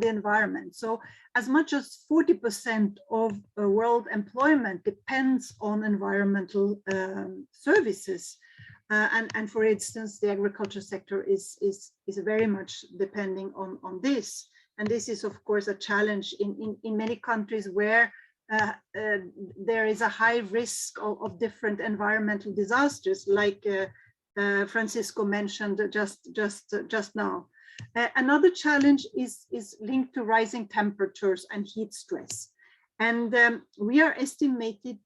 the environment. So as much as 40% of world employment depends on environmental services. And for instance, the agriculture sector is very much depending on this. And this is, of course, a challenge in many countries where there is a high risk of different environmental disasters, like Francisco mentioned just now. Another challenge is linked to rising temperatures and heat stress. And we are estimating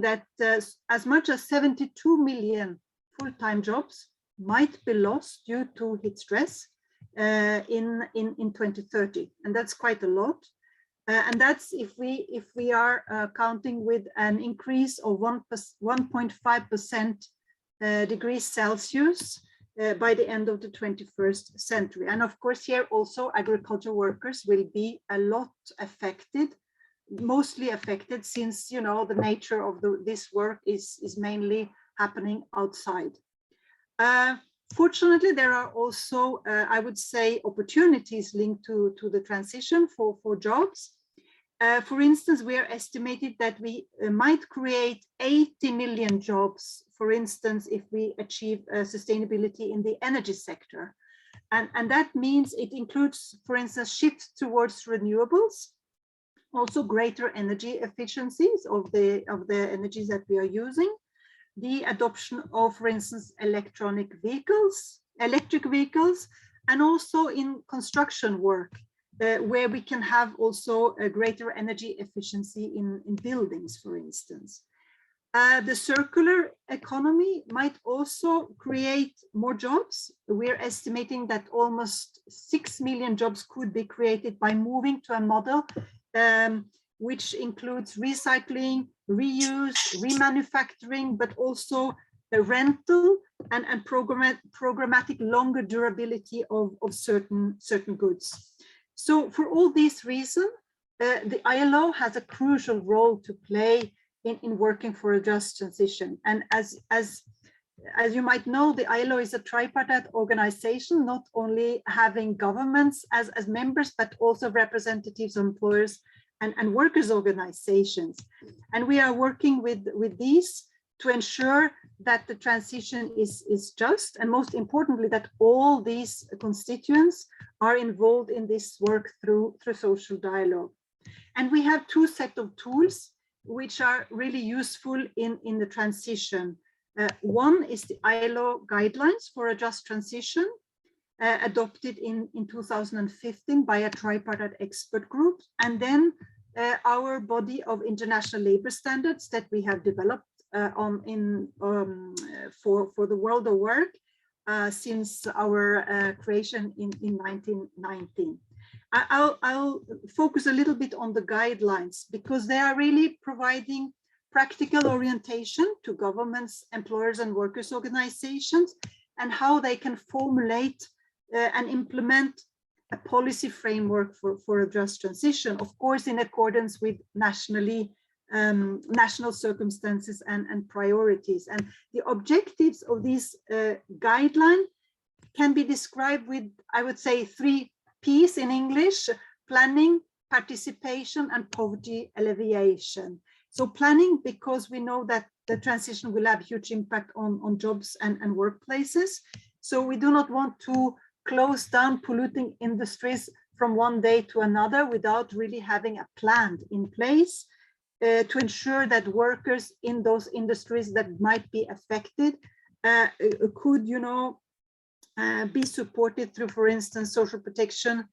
that as much as 72 million full-time jobs might be lost due to heat stress in 2030, and that's quite a lot. And that's if we are counting with an increase of 1.5% degrees Celsius by the end of the 21st century. And of course, here also agriculture workers will be a lot affected, mostly affected, since the nature of this work is mainly happening outside. Fortunately, there are also, I would say, opportunities linked to the transition for jobs. For instance, we are estimated that we might create 80 million jobs, for instance, if we achieve sustainability in the energy sector. And that means it includes, for instance, shift towards renewables, also greater energy efficiencies of the energies that we are using, the adoption of, for instance, electric vehicles, and also in construction work, where we can have also a greater energy efficiency in buildings, for instance. The circular economy might also create more jobs. We're estimating that almost 6 million jobs could be created by moving to a model which includes recycling, reuse, remanufacturing, but also the rental and programmatic longer durability of certain goods. So for all these reasons, the ILO has a crucial role to play in working for a just transition. And as you might know, the ILO is a tripartite organization, not only having governments as members, but also representatives of employers and workers' organizations. And we are working with these to ensure that the transition is just, and most importantly, that all these constituents are involved in this work through social dialogue. And we have two sets of tools which are really useful in the transition. One is the ILO guidelines for a just transition, adopted in 2015 by a tripartite expert group, and then our body of international labor standards that we have developed for the world of work since our creation in 1919. I'll focus a little bit on the guidelines because they are really providing practical orientation to governments, employers, and workers' organizations, and how they can formulate and implement a policy framework for a just transition, of course, in accordance with national circumstances and priorities. And the objectives of these guidelines can be described with, I would say, 3 P's in English: planning, participation, and poverty alleviation. So planning, because we know that the transition will have huge impact on jobs and workplaces. So we do not want to close down polluting industries from one day to another without really having a plan in place to ensure that workers in those industries that might be affected could, you know, be supported through, for instance, social protection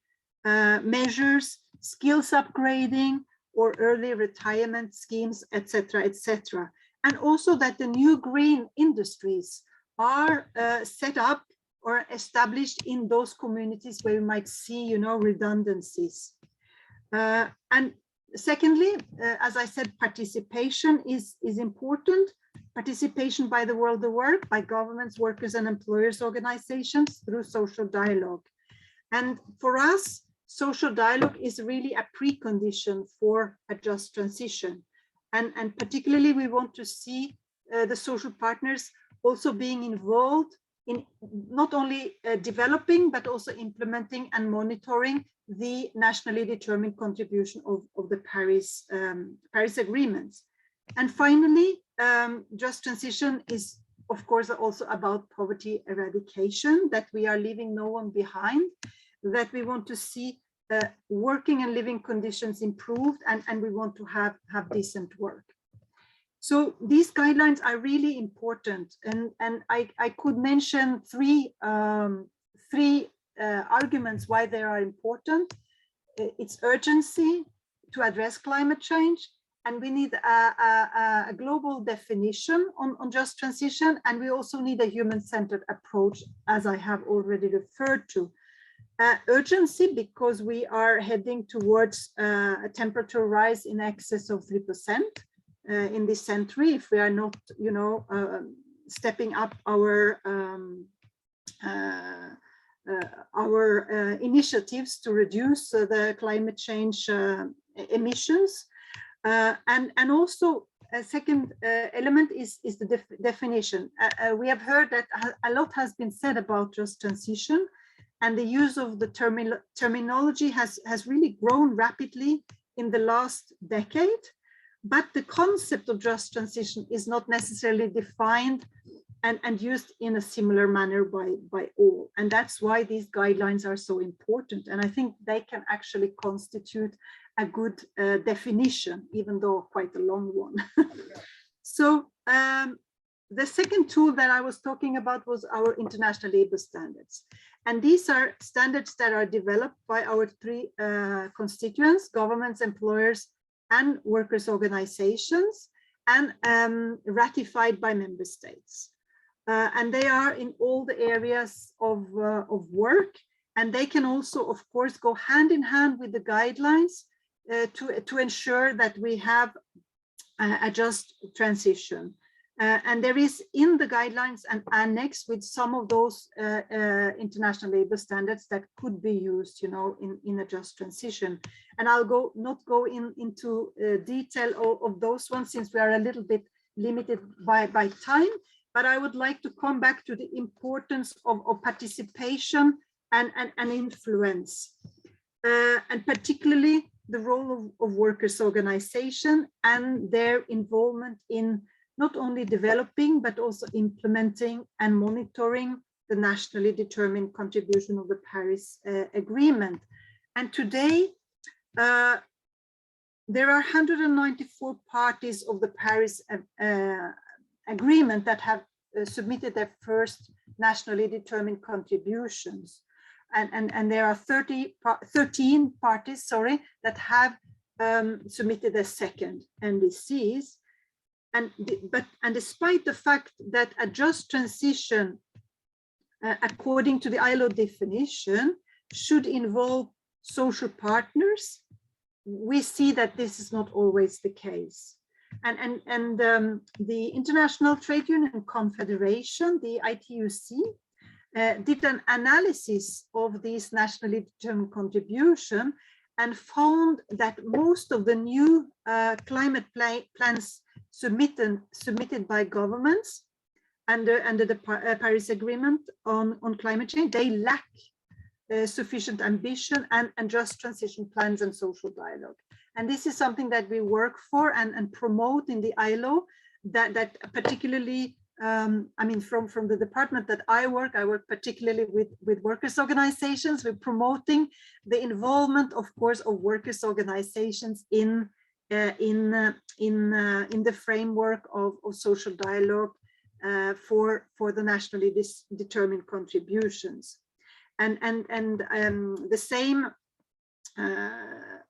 measures, skills upgrading, or early retirement schemes, etc., etc. And also that the new green industries are set up or established in those communities where you might see, you know, redundancies. And secondly, as I said, participation is important. Participation by the world of work, by governments, workers, and employers organizations through social dialogue. And for us, social dialogue is really a precondition for a just transition. And particularly, we want to see the social partners also being involved in not only developing, but also implementing and monitoring the nationally determined contribution of the Paris agreements. And finally, just transition is, of course, also about poverty eradication, that we are leaving no one behind, that we want to see working and living conditions improved, and we want to have decent work. So these guidelines are really important, and I could mention three arguments why they are important. It's urgency to address climate change, and we need a global definition on just transition, and we also need a human-centered approach, as I have already referred to. Urgency, because we are heading towards a temperature rise in excess of 3% in this century, if we are not, you know, stepping up our initiatives to reduce the climate change emissions. And also a second element is the definition. We have heard that a lot has been said about just transition, and the use of the terminology has really grown rapidly in the last decade. But the concept of just transition is not necessarily defined and used in a similar manner by all. And that's why these guidelines are so important. And I think they can actually constitute a good definition, even though quite a long one. So the second tool that I was talking about was our international labor standards. And these are standards that are developed by our three constituents: governments, employers, and workers' organizations, and ratified by member states. And they are in all the areas of work, and they can also, of course, go hand in hand with the guidelines to ensure that we have a just transition. And there is in the guidelines an annex with some of those international labor standards that could be used, you know, in a just transition. And I'll not go into detail of those ones, since we are a little bit limited by time. But I would like to come back to the importance of participation and influence, and particularly the role of workers' organization and their involvement in not only developing, but also implementing and monitoring the nationally determined contribution of the Paris Agreement. And today, there are 194 parties of the Paris Agreement that have submitted their first nationally determined contributions. And there are 13 parties, that have submitted their second NDCs. And despite the fact that a just transition, according to the ILO definition, should involve social partners, we see that this is not always the case. And the International Trade Union Confederation, the ITUC, did an analysis of these nationally determined contribution and found that most of the new climate plans submitted by governments under the Paris Agreement on climate change, they lack sufficient ambition and just transition plans and social dialogue. And this is something that we work for and promote in the ILO, that particularly I mean, from the department that I work particularly with workers' organizations. We're promoting the involvement, of course, of workers' organizations in the framework of social dialogue for the nationally determined contributions. And the same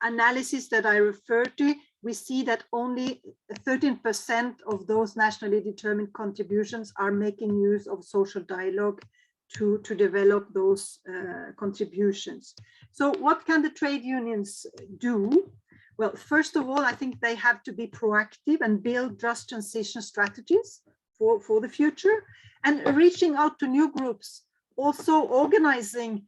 analysis that I referred to, we see that only 13% of those nationally determined contributions are making use of social dialogue to develop those contributions. So what can the trade unions do? Well, first of all, I think they have to be proactive and build just transition strategies for the future, and reaching out to new groups, also organizing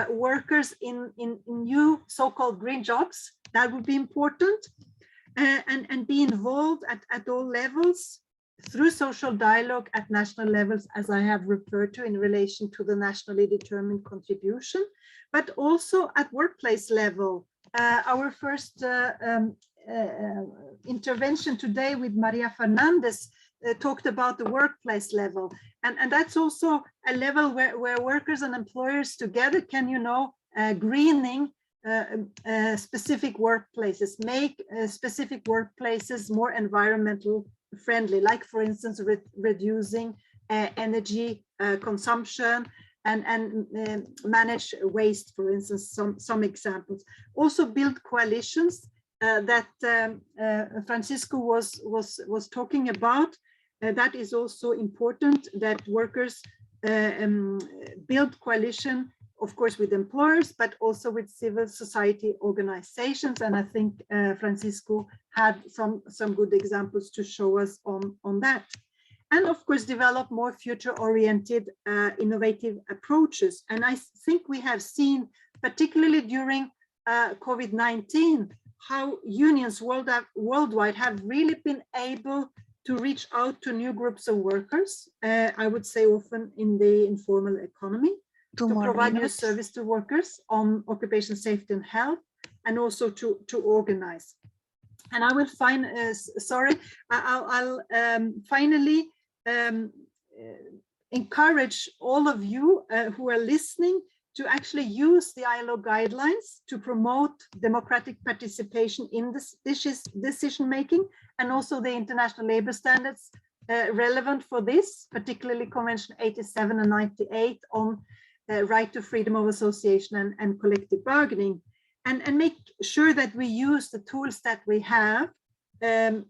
workers in new so-called green jobs. That would be important. And be involved at all levels through social dialogue at national levels, as I have referred to in relation to the nationally determined contribution, but also at workplace level. Our first intervention today with Maria Fernandez talked about the workplace level. And that's also a level where workers and employers together can, you know, greening specific workplaces, make specific workplaces more environmental friendly, like for instance, reducing energy consumption and manage waste, for instance, some examples. Also build coalitions that Francisco was talking about. That is also important, that workers build coalition, of course, with employers, but also with civil society organizations. And I think Francisco had some good examples to show us on that. And of course, develop more future-oriented, innovative approaches. And I think we have seen, particularly during COVID-19, how unions worldwide have really been able to reach out to new groups of workers, I would say often in the informal economy, to provide new service to workers on occupational safety and health, and also to organize. And I will find, I'll finally encourage all of you who are listening to actually use the ILO guidelines to promote democratic participation in this decision-making, and also the international labor standards relevant for this, particularly Convention 87 and 98 on right to freedom of association and collective bargaining, and make sure that we use the tools that we have,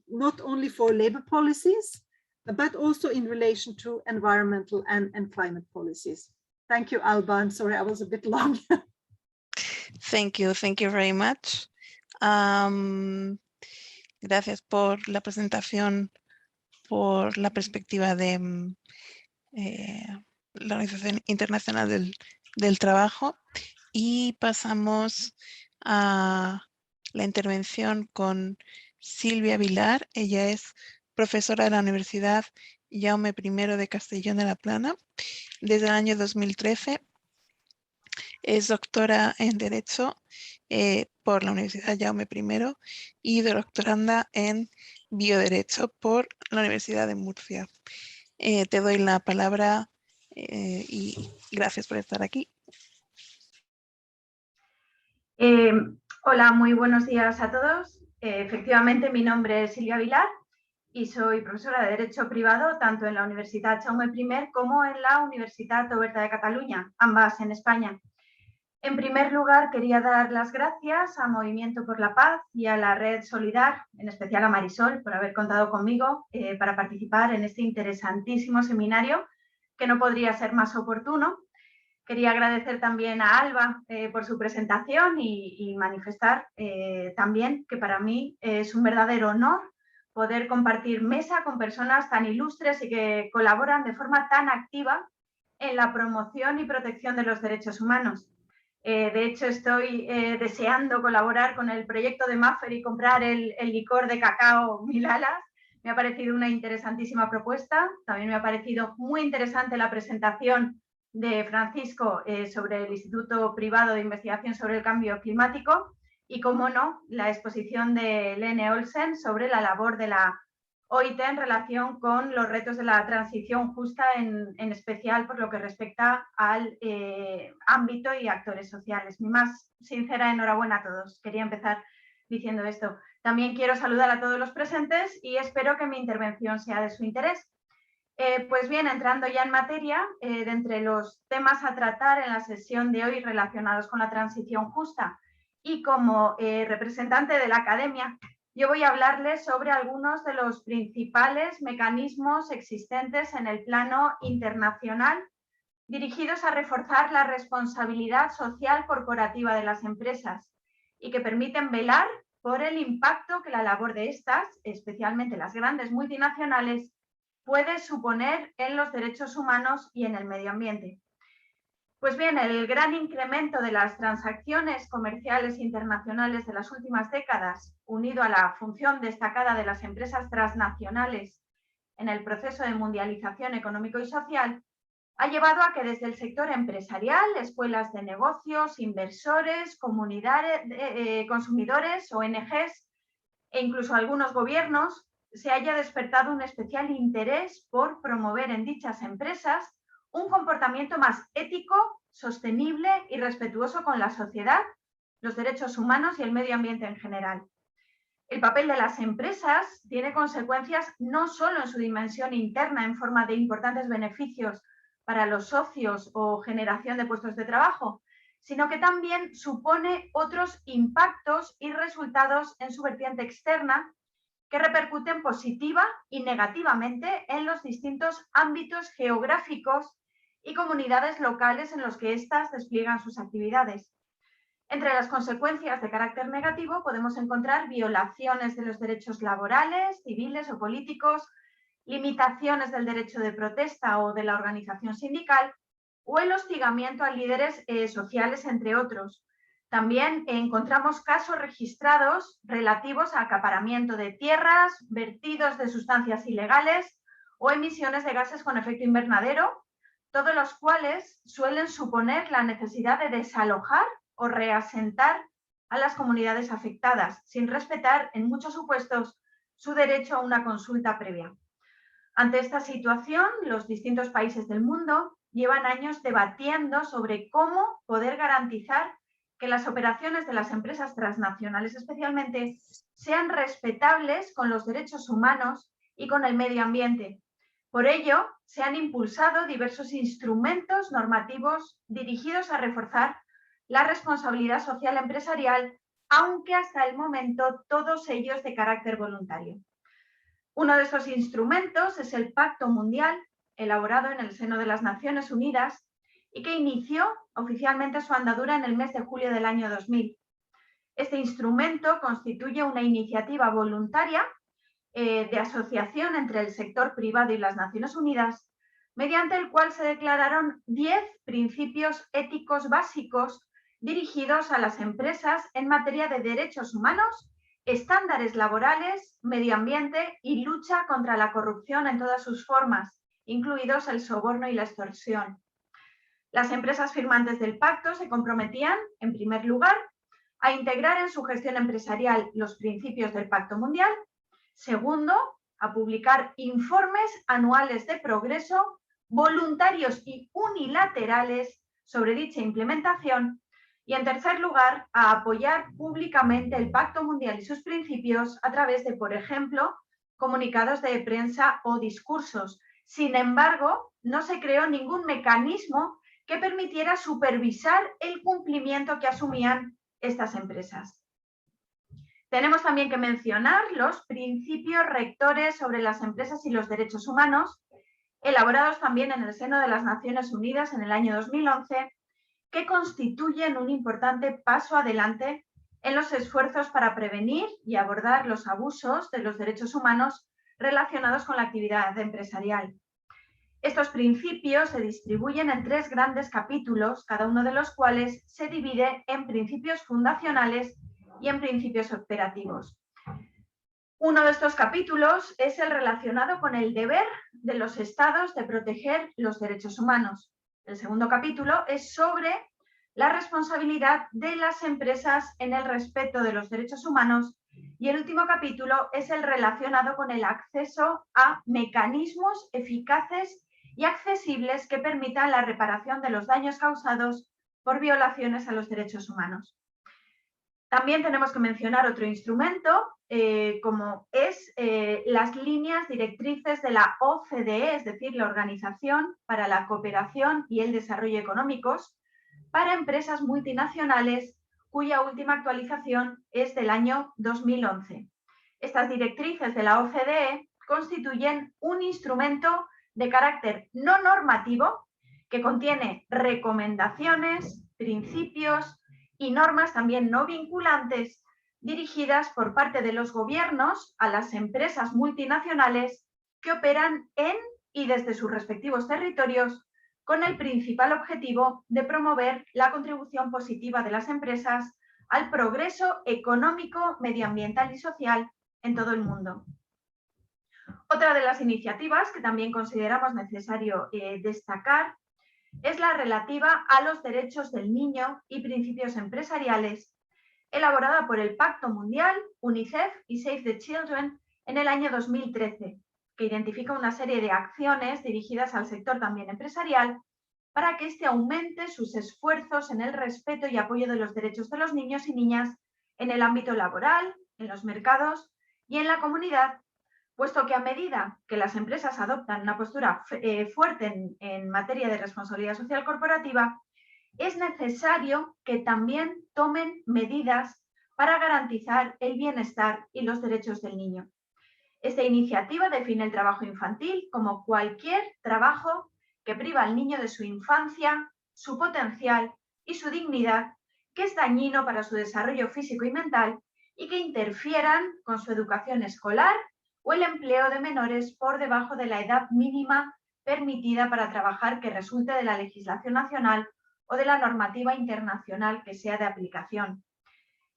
not only for labor policies, but also in relation to environmental and climate policies. Thank you, Alba. I'm sorry, I was a bit long. Thank you very much. Gracias por la presentación, por la perspectiva de la Organización Internacional del Trabajo, y pasamos a la intervención con Silvia Vilar. Ella es profesora de la Universidad Jaume I de Castellón de la Plana desde el año 2013. Es doctora en Derecho por la Universidad Jaume I y doctoranda en Bioderecho por la Universidad de Murcia. Te doy la palabra y gracias por estar aquí. Hola, muy buenos días a todos. Efectivamente, mi nombre es Silvia Vilar y soy profesora de Derecho Privado tanto en la Universidad Jaume I como en la Universitat Oberta de Cataluña, ambas en España. En primer lugar, quería dar las gracias a Movimiento por la Paz y a la Red Solidar, en especial a Marisol, por haber contado conmigo para participar en este interesantísimo seminario, que no podría ser más oportuno. Quería agradecer también a Alba por su presentación y manifestar también que para mí es un verdadero honor poder compartir mesa con personas tan ilustres y que colaboran de forma tan activa en la promoción y protección de los derechos humanos. De hecho, estoy deseando colaborar con el proyecto de Maffer y comprar el licor de cacao Mil Alas. Me ha parecido una interesantísima propuesta. También me ha parecido muy interesante la presentación de Francisco sobre el Instituto Privado de Investigación sobre el Cambio Climático y, como no, la exposición de Lene Olsen sobre la labor de la OIT en relación con los retos de la transición justa, en especial por lo que respecta al ámbito y actores sociales. Mi más sincera enhorabuena a todos. Quería empezar diciendo esto. También quiero saludar a todos los presentes y espero que mi intervención sea de su interés. Pues bien, entrando ya en materia, de entre los temas a tratar en la sesión de hoy relacionados con la transición justa y como representante de la academia, yo voy a hablarles sobre algunos de los principales mecanismos existentes en el plano internacional dirigidos a reforzar la responsabilidad social corporativa de las empresas y que permiten velar por el impacto que la labor de estas, especialmente las grandes multinacionales, puede suponer en los derechos humanos y en el medio ambiente. Pues bien, el gran incremento de las transacciones comerciales internacionales de las últimas décadas, unido a la función destacada de las empresas transnacionales en el proceso de mundialización económico y social, ha llevado a que desde el sector empresarial, escuelas de negocios, inversores, comunidades, consumidores, ONGs e incluso algunos gobiernos se haya despertado un especial interés por promover en dichas empresas un comportamiento más ético, sostenible y respetuoso con la sociedad, los derechos humanos y el medio ambiente en general. El papel de las empresas tiene consecuencias no solo en su dimensión interna en forma de importantes beneficios para los socios o generación de puestos de trabajo, sino que también supone otros impactos y resultados en su vertiente externa que repercuten positiva y negativamente en los distintos ámbitos geográficos y comunidades locales en los que éstas despliegan sus actividades. Entre las consecuencias de carácter negativo podemos encontrar violaciones de los derechos laborales, civiles o políticos, limitaciones del derecho de protesta o de la organización sindical o el hostigamiento a líderes sociales, entre otros. También encontramos casos registrados relativos a acaparamiento de tierras, vertidos de sustancias ilegales o emisiones de gases con efecto invernadero, todos los cuales suelen suponer la necesidad de desalojar o reasentar a las comunidades afectadas, sin respetar, en muchos supuestos, su derecho a una consulta previa. Ante esta situación, los distintos países del mundo llevan años debatiendo sobre cómo poder garantizar que las operaciones de las empresas transnacionales especialmente sean respetables con los derechos humanos y con el medio ambiente. Por ello, se han impulsado diversos instrumentos normativos dirigidos a reforzar la responsabilidad social empresarial, aunque hasta el momento todos ellos de carácter voluntario. Uno de estos instrumentos es el Pacto Mundial, elaborado en el seno de las Naciones Unidas y que inició oficialmente su andadura en el mes de julio del año 2000. Este instrumento constituye una iniciativa voluntaria de asociación entre el sector privado y las Naciones Unidas, mediante el cual se declararon 10 principios éticos básicos dirigidos a las empresas en materia de derechos humanos, estándares laborales, medio ambiente y lucha contra la corrupción en todas sus formas, incluidos el soborno y la extorsión. Las empresas firmantes del pacto se comprometían, en primer lugar, a integrar en su gestión empresarial los principios del Pacto Mundial. Segundo, a publicar informes anuales de progreso voluntarios y unilaterales sobre dicha implementación. Y en tercer lugar, a apoyar públicamente el Pacto Mundial y sus principios a través de, por ejemplo, comunicados de prensa o discursos. Sin embargo, no se creó ningún mecanismo que permitiera supervisar el cumplimiento que asumían estas empresas. Tenemos también que mencionar los principios rectores sobre las empresas y los derechos humanos, elaborados también en el seno de las Naciones Unidas en el año 2011, que constituyen un importante paso adelante en los esfuerzos para prevenir y abordar los abusos de los derechos humanos relacionados con la actividad empresarial. Estos principios se distribuyen en 3 grandes capítulos, cada uno de los cuales se divide en principios fundacionales y en principios operativos. Uno de estos capítulos es el relacionado con el deber de los estados de proteger los derechos humanos. El segundo capítulo es sobre la responsabilidad de las empresas en el respeto de los derechos humanos Y el último capítulo es el relacionado con el acceso a mecanismos eficaces y accesibles que permitan la reparación de los daños causados por violaciones a los derechos humanos. También tenemos que mencionar otro instrumento, como es las líneas directrices de la OCDE, es decir, la Organización para la Cooperación y el Desarrollo Económicos, para empresas multinacionales, cuya última actualización es del año 2011. Estas directrices de la OCDE constituyen un instrumento de carácter no normativo que contiene recomendaciones, principios y normas también no vinculantes dirigidas por parte de los gobiernos a las empresas multinacionales que operan en y desde sus respectivos territorios con el principal objetivo de promover la contribución positiva de las empresas al progreso económico, medioambiental y social en todo el mundo. Otra de las iniciativas que también consideramos necesario destacar es la relativa a los derechos del niño y principios empresariales, elaborada por el Pacto Mundial, UNICEF y Save the Children en el año 2013, que identifica una serie de acciones dirigidas al sector también empresarial para que éste aumente sus esfuerzos en el respeto y apoyo de los derechos de los niños y niñas en el ámbito laboral, en los mercados y en la comunidad, puesto que a medida que las empresas adoptan una postura fuerte en materia de responsabilidad social corporativa, es necesario que también tomen medidas para garantizar el bienestar y los derechos del niño. Esta iniciativa define el trabajo infantil como cualquier trabajo que priva al niño de su infancia, su potencial y su dignidad, que es dañino para su desarrollo físico y mental y que interfieran con su educación escolar o el empleo de menores por debajo de la edad mínima permitida para trabajar que resulte de la legislación nacional o de la normativa internacional que sea de aplicación.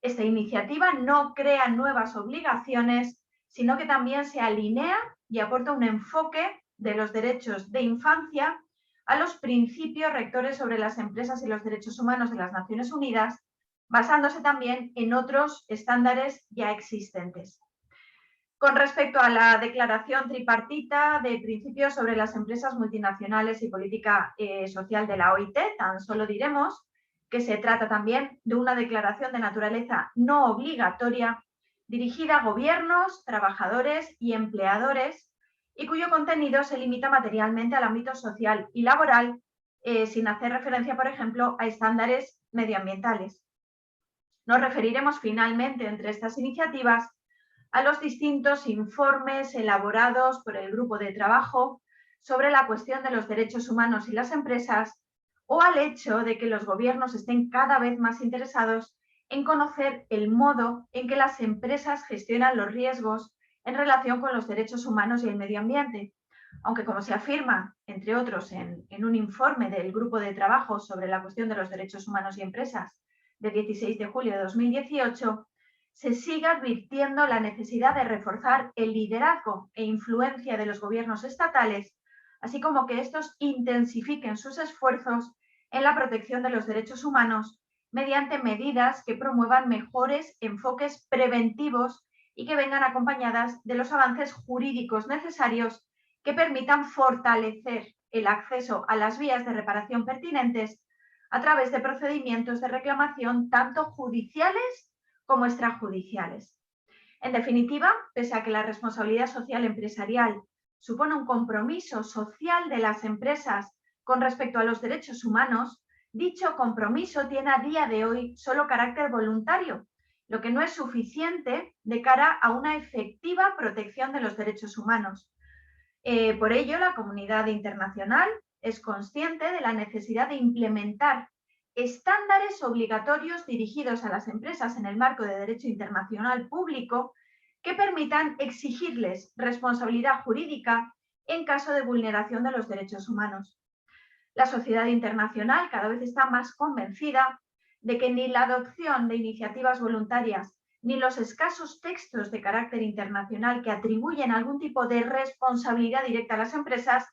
Esta iniciativa no crea nuevas obligaciones, sino que también se alinea y aporta un enfoque de los derechos de infancia a los principios rectores sobre las empresas y los derechos humanos de las Naciones Unidas, basándose también en otros estándares ya existentes. Con respecto a la declaración tripartita de principios sobre las empresas multinacionales y política social de la OIT, tan solo diremos que se trata también de una declaración de naturaleza no obligatoria dirigida a gobiernos, trabajadores y empleadores y cuyo contenido se limita materialmente al ámbito social y laboral, sin hacer referencia, por ejemplo, a estándares medioambientales. Nos referiremos finalmente entre estas iniciativas a los distintos informes elaborados por el grupo de trabajo sobre la cuestión de los derechos humanos y las empresas o al hecho de que los gobiernos estén cada vez más interesados en conocer el modo en que las empresas gestionan los riesgos en relación con los derechos humanos y el medio ambiente. Aunque, como se afirma, entre otros, en un informe del grupo de trabajo sobre la cuestión de los derechos humanos y empresas de 16 de julio de 2018, se sigue advirtiendo la necesidad de reforzar el liderazgo e influencia de los gobiernos estatales, así como que estos intensifiquen sus esfuerzos en la protección de los derechos humanos mediante medidas que promuevan mejores enfoques preventivos y que vengan acompañadas de los avances jurídicos necesarios que permitan fortalecer el acceso a las vías de reparación pertinentes a través de procedimientos de reclamación tanto judiciales como extrajudiciales. En definitiva, pese a que la responsabilidad social empresarial supone un compromiso social de las empresas con respecto a los derechos humanos, dicho compromiso tiene a día de hoy solo carácter voluntario, lo que no es suficiente de cara a una efectiva protección de los derechos humanos. Por ello, la comunidad internacional es consciente de la necesidad de implementar estándares obligatorios dirigidos a las empresas en el marco de derecho internacional público que permitan exigirles responsabilidad jurídica en caso de vulneración de los derechos humanos. La sociedad internacional cada vez está más convencida de que ni la adopción de iniciativas voluntarias ni los escasos textos de carácter internacional que atribuyen algún tipo de responsabilidad directa a las empresas,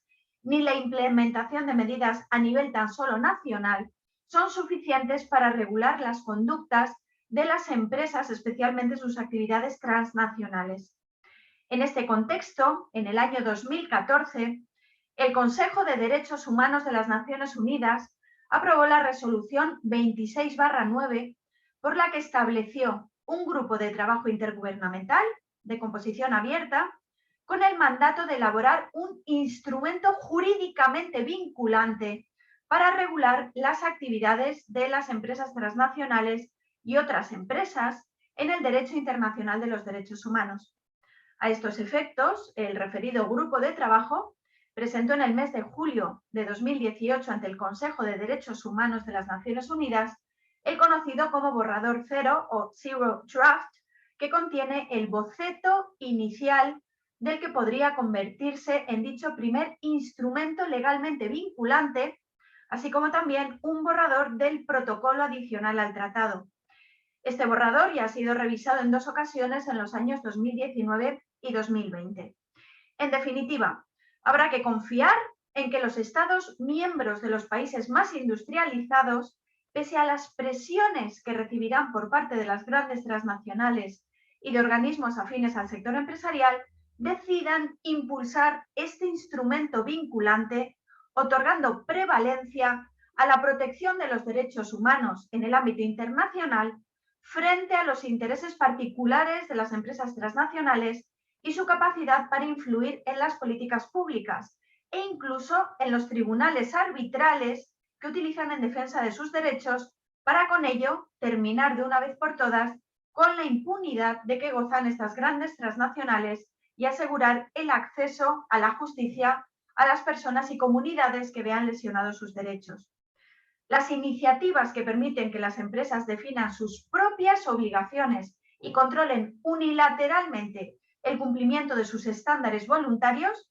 ni la implementación de medidas a nivel tan solo nacional, son suficientes para regular las conductas de las empresas, especialmente sus actividades transnacionales. En este contexto, en el año 2014, el Consejo de Derechos Humanos de las Naciones Unidas aprobó la resolución 26/9, por la que estableció un grupo de trabajo intergubernamental de composición abierta con el mandato de elaborar un instrumento jurídicamente vinculante para regular las actividades de las empresas transnacionales y otras empresas en el derecho internacional de los derechos humanos. A estos efectos, el referido grupo de trabajo presentó en el mes de julio de 2018 ante el Consejo de Derechos Humanos de las Naciones Unidas el conocido como borrador cero o Zero Draft, que contiene el boceto inicial del que podría convertirse en dicho primer instrumento legalmente vinculante, así como también un borrador del protocolo adicional al tratado. Este borrador ya ha sido revisado en 2 ocasiones en los años 2019 y 2020. En definitiva, habrá que confiar en que los Estados miembros de los países más industrializados, pese a las presiones que recibirán por parte de las grandes transnacionales y de organismos afines al sector empresarial, decidan impulsar este instrumento vinculante, otorgando prevalencia a la protección de los derechos humanos en el ámbito internacional frente a los intereses particulares de las empresas transnacionales y su capacidad para influir en las políticas públicas e incluso en los tribunales arbitrales que utilizan en defensa de sus derechos para con ello terminar de una vez por todas con la impunidad de que gozan estas grandes transnacionales y asegurar el acceso a la justicia a las personas y comunidades que vean lesionados sus derechos. Las iniciativas que permiten que las empresas definan sus propias obligaciones y controlen unilateralmente el cumplimiento de sus estándares voluntarios,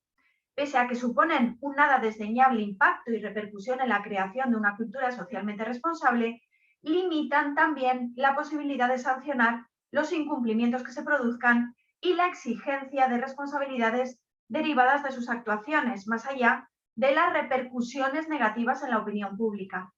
pese a que suponen un nada desdeñable impacto y repercusión en la creación de una cultura socialmente responsable, limitan también la posibilidad de sancionar los incumplimientos que se produzcan y la exigencia de responsabilidades derivadas de sus actuaciones, más allá de las repercusiones negativas en la opinión pública.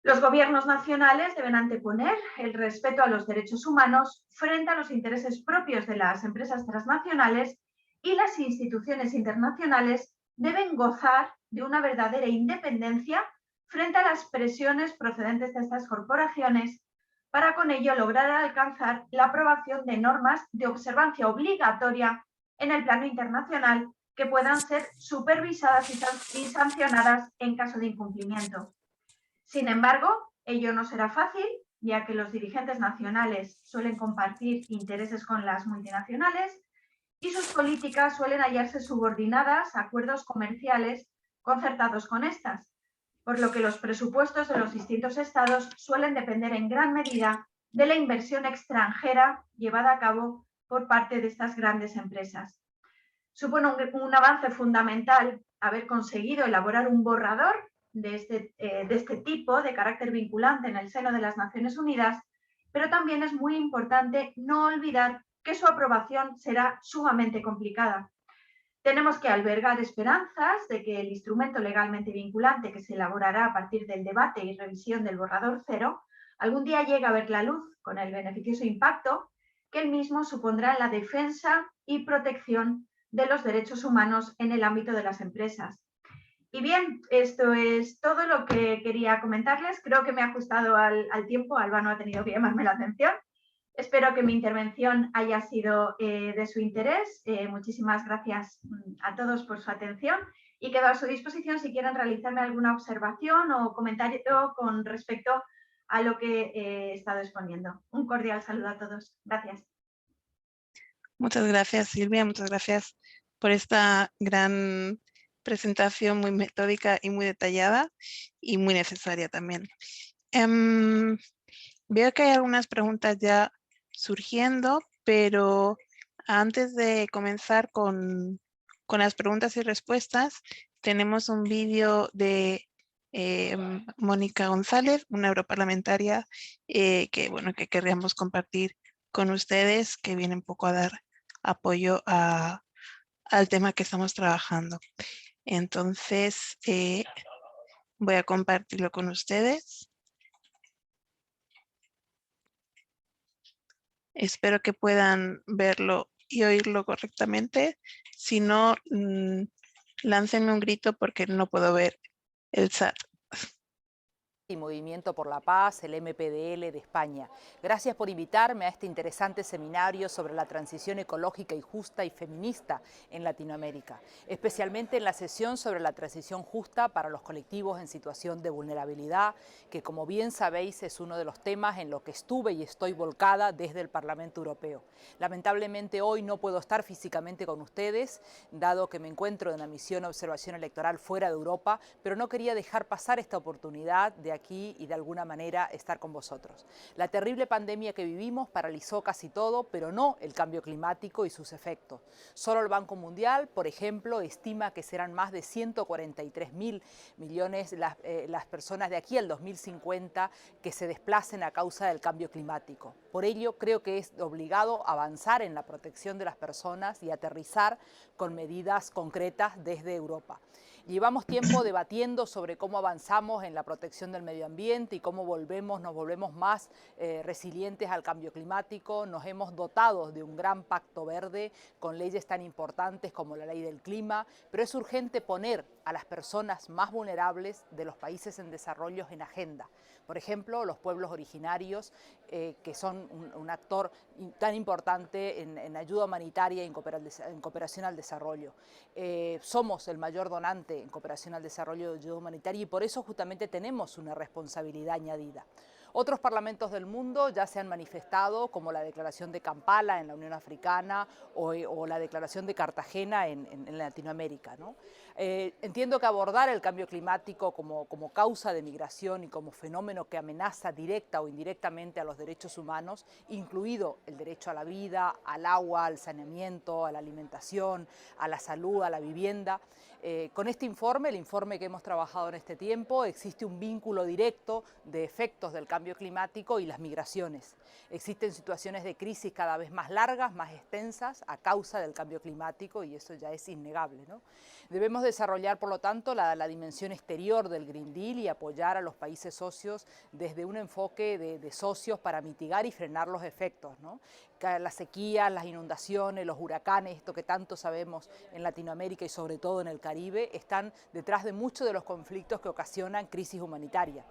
Los gobiernos nacionales deben anteponer el respeto a los derechos humanos frente a los intereses propios de las empresas transnacionales y las instituciones internacionales deben gozar de una verdadera independencia frente a las presiones procedentes de estas corporaciones para con ello lograr alcanzar la aprobación de normas de observancia obligatoria en el plano internacional que puedan ser supervisadas y sancionadas en caso de incumplimiento. Sin embargo, ello no será fácil, ya que los dirigentes nacionales suelen compartir intereses con las multinacionales y sus políticas suelen hallarse subordinadas a acuerdos comerciales concertados con estas, por lo que los presupuestos de los distintos estados suelen depender en gran medida de la inversión extranjera llevada a cabo por parte de estas grandes empresas. Supone un avance fundamental haber conseguido elaborar un borrador de este tipo de carácter vinculante en el seno de las Naciones Unidas, pero también es muy importante no olvidar que su aprobación será sumamente complicada. Tenemos que albergar esperanzas de que el instrumento legalmente vinculante que se elaborará a partir del debate y revisión del borrador cero algún día llegue a ver la luz con el beneficioso impacto que el mismo supondrá en la defensa y protección de los derechos humanos en el ámbito de las empresas. Y bien, esto es todo lo que quería comentarles. Creo que me he ajustado al tiempo. Alba no ha tenido que llamarme la atención. Espero que mi intervención haya sido de su interés. Muchísimas gracias a todos por su atención y quedo a su disposición si quieren realizarme alguna observación o comentario con respecto a lo que he estado exponiendo. Un cordial saludo a todos. Gracias. Muchas gracias, Silvia. Muchas gracias por esta gran presentación muy metódica y muy detallada y muy necesaria también. Veo que hay algunas preguntas ya surgiendo, pero antes de comenzar con las preguntas y respuestas, tenemos un vídeo de Mónica González, una europarlamentaria que querríamos compartir con ustedes, que viene un poco a dar apoyo al tema que estamos trabajando. Entonces, voy a compartirlo con ustedes. Espero que puedan verlo y oírlo correctamente. Si no, láncenme un grito porque no puedo ver el chat. Y Movimiento por la Paz, el MPDL de España. Gracias por invitarme a este interesante seminario sobre la transición ecológica y justa y feminista en Latinoamérica, especialmente en la sesión sobre la transición justa para los colectivos en situación de vulnerabilidad, que como bien sabéis es uno de los temas en los que estuve y estoy volcada desde el Parlamento Europeo. Lamentablemente hoy no puedo estar físicamente con ustedes, dado que me encuentro en una misión de observación electoral fuera de Europa, pero no quería dejar pasar esta oportunidad de aquí y de alguna manera estar con vosotros. La terrible pandemia que vivimos paralizó casi todo, pero no el cambio climático y sus efectos. Solo el Banco Mundial, por ejemplo, estima que serán más de 143.000 millones las personas de aquí al 2050 que se desplacen a causa del cambio climático. Por ello, creo que es obligado avanzar en la protección de las personas y aterrizar con medidas concretas desde Europa. Llevamos tiempo debatiendo sobre cómo avanzamos en la protección del medio ambiente y cómo nos volvemos más resilientes al cambio climático. Nos hemos dotado de un gran pacto verde con leyes tan importantes como la ley del clima, pero es urgente poner a las personas más vulnerables de los países en desarrollo en agenda. Por ejemplo, los pueblos originarios, que son un actor tan importante en ayuda humanitaria y en cooperación al desarrollo. Somos el mayor donante en cooperación al desarrollo de ayuda humanitaria y por eso justamente tenemos una responsabilidad añadida. Otros parlamentos del mundo ya se han manifestado, como la Declaración de Kampala en la Unión Africana o la Declaración de Cartagena en Latinoamérica, ¿no? Entiendo que abordar el cambio climático como causa de migración y como fenómeno que amenaza directa o indirectamente a los derechos humanos, incluido el derecho a la vida, al agua, al saneamiento, a la alimentación, a la salud, a la vivienda. Con este informe, el informe que hemos trabajado en este tiempo, existe un vínculo directo de efectos del cambio climático y las migraciones. Existen situaciones de crisis cada vez más largas, más extensas, a causa del cambio climático y eso ya es innegable, ¿no? Debemos desarrollar, por lo tanto, la dimensión exterior del Green Deal y apoyar a los países socios desde un enfoque de socios para mitigar y frenar los efectos, ¿no? Las sequías, las inundaciones, los huracanes, esto que tanto sabemos en Latinoamérica y sobre todo en el Caribe, están detrás de muchos de los conflictos que ocasionan crisis humanitaria.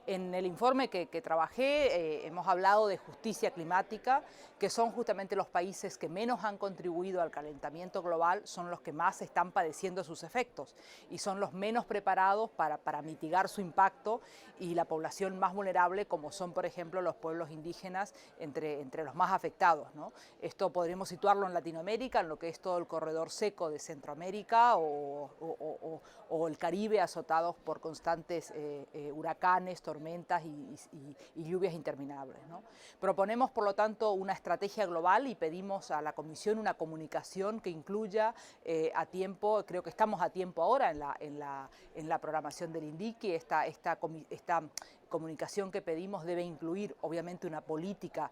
En el informe que trabajé hemos hablado de justicia climática, que son justamente los países que menos han contribuido al calentamiento global, son los que más están padeciendo sus efectos y son los menos preparados para mitigar su impacto, y la población más vulnerable, como son por ejemplo los pueblos indígenas, entre los más afectados, ¿no? Esto podríamos situarlo en Latinoamérica, en lo que es todo el corredor seco de Centroamérica o el Caribe, azotados por constantes huracanes, tormentas y lluvias interminables, ¿no? Proponemos, por lo tanto, una estrategia global y pedimos a la Comisión una comunicación que incluya a tiempo, creo que estamos a tiempo ahora en la programación del INDICI, esta comunicación que pedimos debe incluir obviamente una política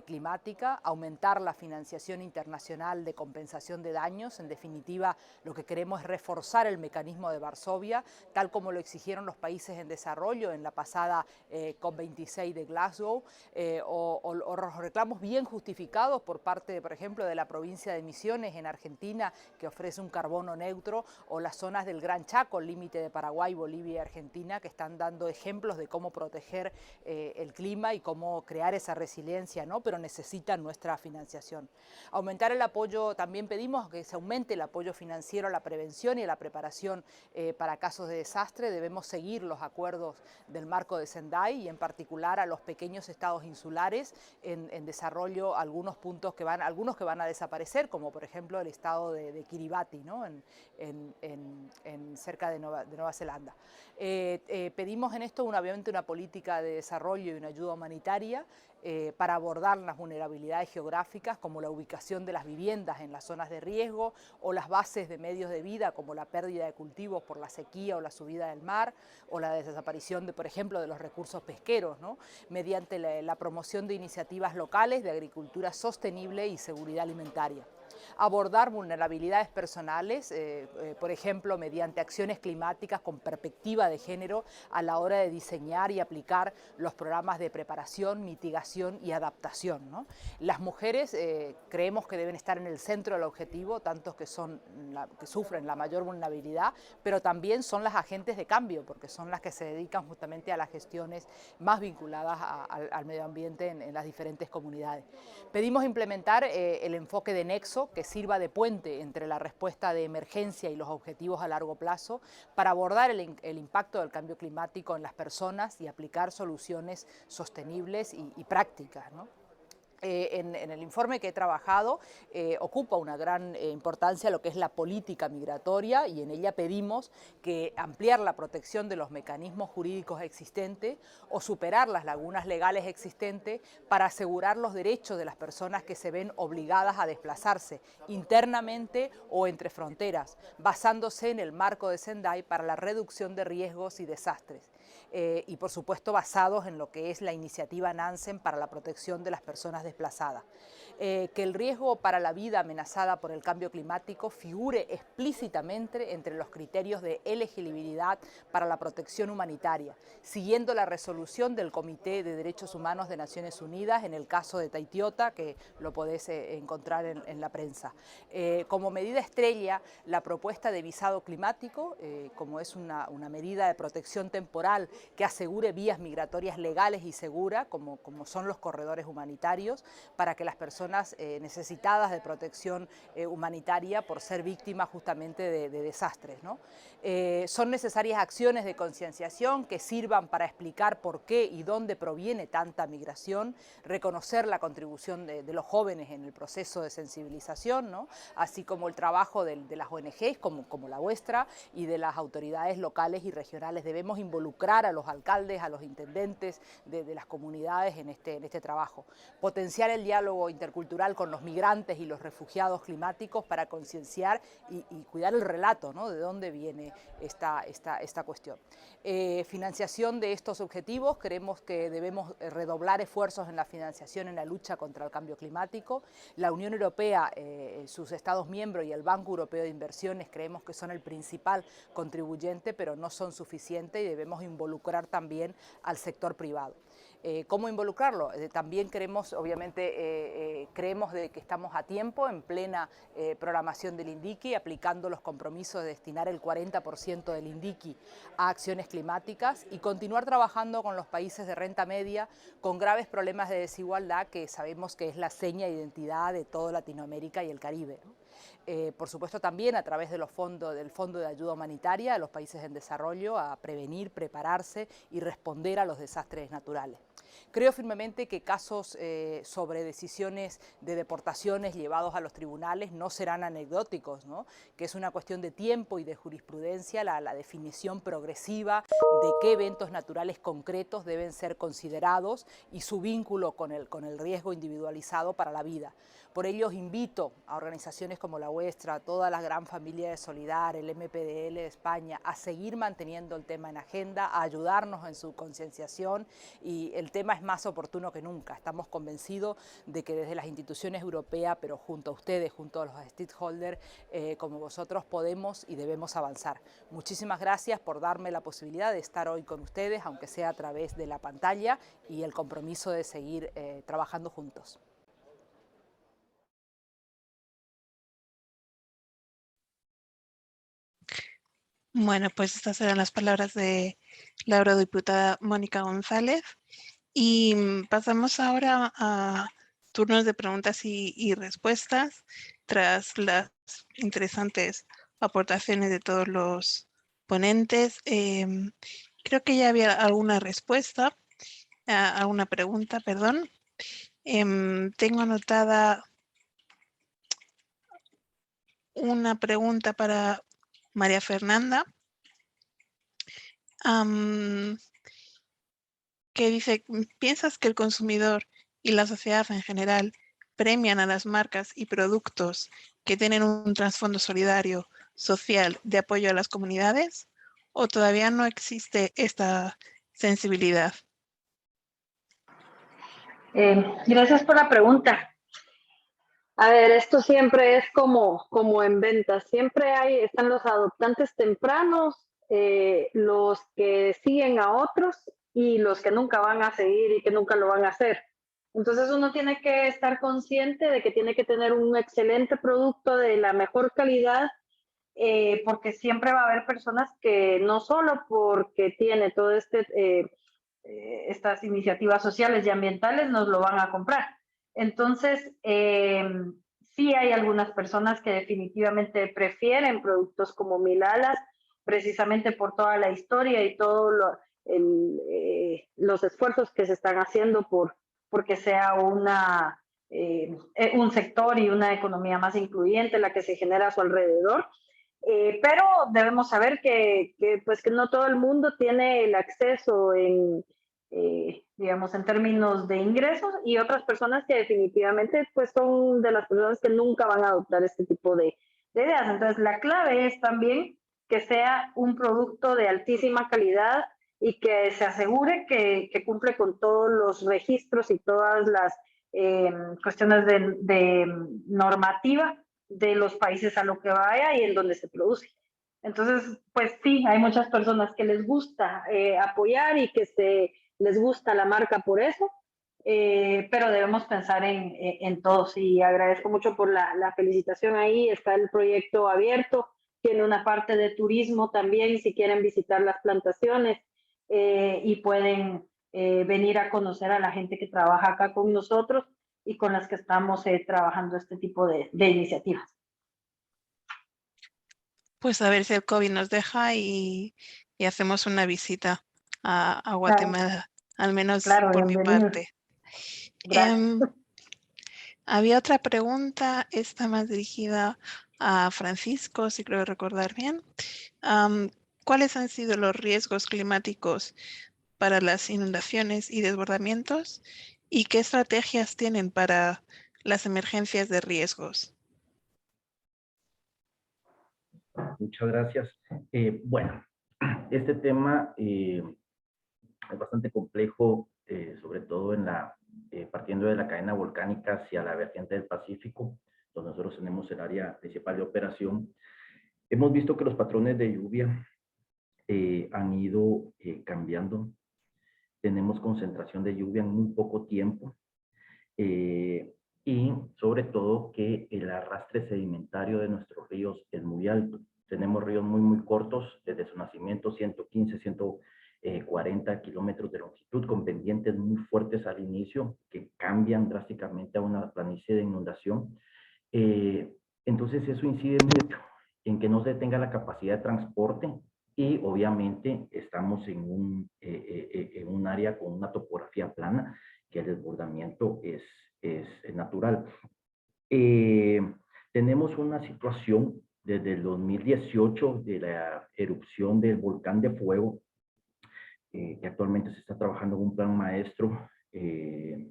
climática, aumentar la financiación internacional de compensación de daños. En definitiva, lo que queremos es reforzar el mecanismo de Varsovia, tal como lo exigieron los países en desarrollo en la pasada COP26 de Glasgow, o los reclamos bien justificados por parte, por ejemplo, de la provincia de Misiones en Argentina, que ofrece un carbono neutro, o las zonas del Gran Chaco, el límite de Paraguay, Bolivia y Argentina, que están dando ejemplos de cómo proteger el clima y cómo crear esa resiliencia, ¿no? Pero necesitan nuestra financiación. Aumentar el apoyo, también pedimos que se aumente el apoyo financiero a la prevención y a la preparación para casos de desastre. Debemos seguir los acuerdos del marco de Sendai y en particular a los pequeños estados insulares en desarrollo, algunos que van a desaparecer, como por ejemplo el estado de Kiribati, ¿no? Cerca de Nueva Zelanda. Pedimos en esto obviamente una política de desarrollo y una ayuda humanitaria para abordar las vulnerabilidades geográficas, como la ubicación de las viviendas en las zonas de riesgo o las bases de medios de vida, como la pérdida de cultivos por la sequía o la subida del mar, o la desaparición, por ejemplo, de los recursos pesqueros, ¿no? Mediante la promoción de iniciativas locales de agricultura sostenible y seguridad alimentaria. Abordar vulnerabilidades personales, por ejemplo, mediante acciones climáticas con perspectiva de género a la hora de diseñar y aplicar los programas de preparación, mitigación y adaptación, ¿no? Las mujeres creemos que deben estar en el centro del objetivo, tantos que sufren la mayor vulnerabilidad, pero también son las agentes de cambio, porque son las que se dedican justamente a las gestiones más vinculadas al medio ambiente en las diferentes comunidades. Pedimos implementar el enfoque de nexo, que sirva de puente entre la respuesta de emergencia y los objetivos a largo plazo para abordar el impacto del cambio climático en las personas y aplicar soluciones sostenibles y prácticas, ¿no? En el informe que he trabajado ocupa una gran importancia lo que es la política migratoria, y en ella pedimos que ampliar la protección de los mecanismos jurídicos existentes o superar las lagunas legales existentes para asegurar los derechos de las personas que se ven obligadas a desplazarse internamente o entre fronteras, basándose en el marco de Sendai para la reducción de riesgos y desastres. Y por supuesto basados en lo que es la iniciativa Nansen para la protección de las personas desplazadas. Que el riesgo para la vida amenazada por el cambio climático figure explícitamente entre los criterios de elegibilidad para la protección humanitaria, siguiendo la resolución del Comité de Derechos Humanos de Naciones Unidas en el caso de Taitiota, que lo podés encontrar en la prensa. Como medida estrella, la propuesta de visado climático, como es una medida de protección temporal que asegure vías migratorias legales y seguras, como son los corredores humanitarios, para que las personas necesitadas de protección humanitaria por ser víctimas justamente de desastres, ¿no? Son necesarias acciones de concienciación que sirvan para explicar por qué y dónde proviene tanta migración, reconocer la contribución de los jóvenes en el proceso de sensibilización, ¿no? Así como el trabajo de las ONGs como la vuestra y de las autoridades locales y regionales. Debemos involucrar a los alcaldes, a los intendentes de las comunidades en este trabajo. Potenciar el diálogo intercultural con los migrantes y los refugiados climáticos para concienciar y cuidar el relato, ¿no? De dónde viene esta cuestión. Financiación de estos objetivos. Creemos que debemos redoblar esfuerzos en la financiación en la lucha contra el cambio climático. La Unión Europea, sus Estados miembros y el Banco Europeo de Inversiones creemos que son el principal contribuyente, pero no son suficientes, y debemos involucrar también al sector privado. ¿Cómo involucrarlo? También creemos, obviamente, creemos de que estamos a tiempo, en plena programación del INDICI, aplicando los compromisos de destinar el 40% del INDICI a acciones climáticas y continuar trabajando con los países de renta media con graves problemas de desigualdad que sabemos que es la seña de identidad de toda Latinoamérica y el Caribe, ¿no? Por supuesto también a través de del Fondo de Ayuda Humanitaria a los países en desarrollo a prevenir, prepararse y responder a los desastres naturales. Creo firmemente que casos sobre decisiones de deportaciones llevados a los tribunales no serán anecdóticos, ¿no? Que es una cuestión de tiempo y de jurisprudencia la definición progresiva de qué eventos naturales concretos deben ser considerados y su vínculo con el riesgo individualizado para la vida. Por ello os invito a organizaciones como la vuestra, a toda la gran familia de Solidar, el MPDL de España, a seguir manteniendo el tema en agenda, a ayudarnos en su concienciación, y el tema es más oportuno que nunca. Estamos convencidos de que desde las instituciones europeas, pero junto a ustedes, junto a los stakeholders como vosotros, podemos y debemos avanzar. Muchísimas gracias por darme la posibilidad de estar hoy con ustedes, aunque sea a través de la pantalla, y el compromiso de seguir trabajando juntos. Bueno, pues estas eran las palabras de la eurodiputada Mónica González, y pasamos ahora a turnos de preguntas y respuestas tras las interesantes aportaciones de todos los ponentes. Creo que ya había alguna respuesta, alguna pregunta, perdón. Tengo anotada una pregunta para María Fernanda, que dice: ¿piensas que el consumidor y la sociedad en general premian a las marcas y productos que tienen un trasfondo solidario, social, de apoyo a las comunidades, o todavía no existe esta sensibilidad? Gracias por la pregunta. A ver, esto siempre es como en ventas. Siempre están los adoptantes tempranos, los que siguen a otros y los que nunca van a seguir y que nunca lo van a hacer. Entonces uno tiene que estar consciente de que tiene que tener un excelente producto de la mejor calidad, porque siempre va a haber personas que no solo porque tiene todo estas iniciativas sociales y ambientales nos lo van a comprar. Entonces, sí hay algunas personas que definitivamente prefieren productos como Milalas, precisamente por toda la historia y todos los esfuerzos que se están haciendo porque sea un sector y una economía más incluyente la que se genera a su alrededor. Pero debemos saber pues que no todo el mundo tiene el acceso digamos, en términos de ingresos, y otras personas que definitivamente pues son de las personas que nunca van a adoptar este tipo de ideas. Entonces, la clave es también que sea un producto de altísima calidad y que se asegure que cumple con todos los registros y todas las cuestiones de normativa de los países a lo que vaya y en donde se produce. Entonces, pues sí, hay muchas personas que les gusta apoyar y que les gusta la marca por eso, pero debemos pensar en todos, y agradezco mucho por la felicitación. Ahí está el proyecto abierto, tiene una parte de turismo también, si quieren visitar las plantaciones, y pueden venir a conocer a la gente que trabaja acá con nosotros y con las que estamos trabajando este tipo de iniciativas. Pues a ver si el COVID nos deja y hacemos una visita a Guatemala, al menos Claro, por mi bienvenidos. parte. Gracias. Había otra pregunta, esta más dirigida a Francisco, si creo recordar bien. ¿Cuáles han sido los riesgos climáticos para las inundaciones y desbordamientos? ¿Y qué estrategias tienen para las emergencias de riesgos? Muchas gracias. Bueno, este tema es bastante complejo, sobre todo partiendo de la cadena volcánica hacia la vertiente del Pacífico, donde nosotros tenemos el área principal de operación. Hemos visto que los patrones de lluvia han ido cambiando. Tenemos concentración de lluvia en muy poco tiempo. Y sobre todo que el arrastre sedimentario de nuestros ríos es muy alto. Tenemos ríos muy cortos, desde su nacimiento, 115, 140 kilómetros de longitud, con pendientes muy fuertes al inicio, que cambian drásticamente a una planicie de inundación. Entonces eso incide mucho en que no se tenga la capacidad de transporte, y obviamente estamos en un área con una topografía plana, que el desbordamiento es natural. Tenemos una situación desde el 2018 de la erupción del volcán de fuego, que actualmente se está trabajando en un plan maestro de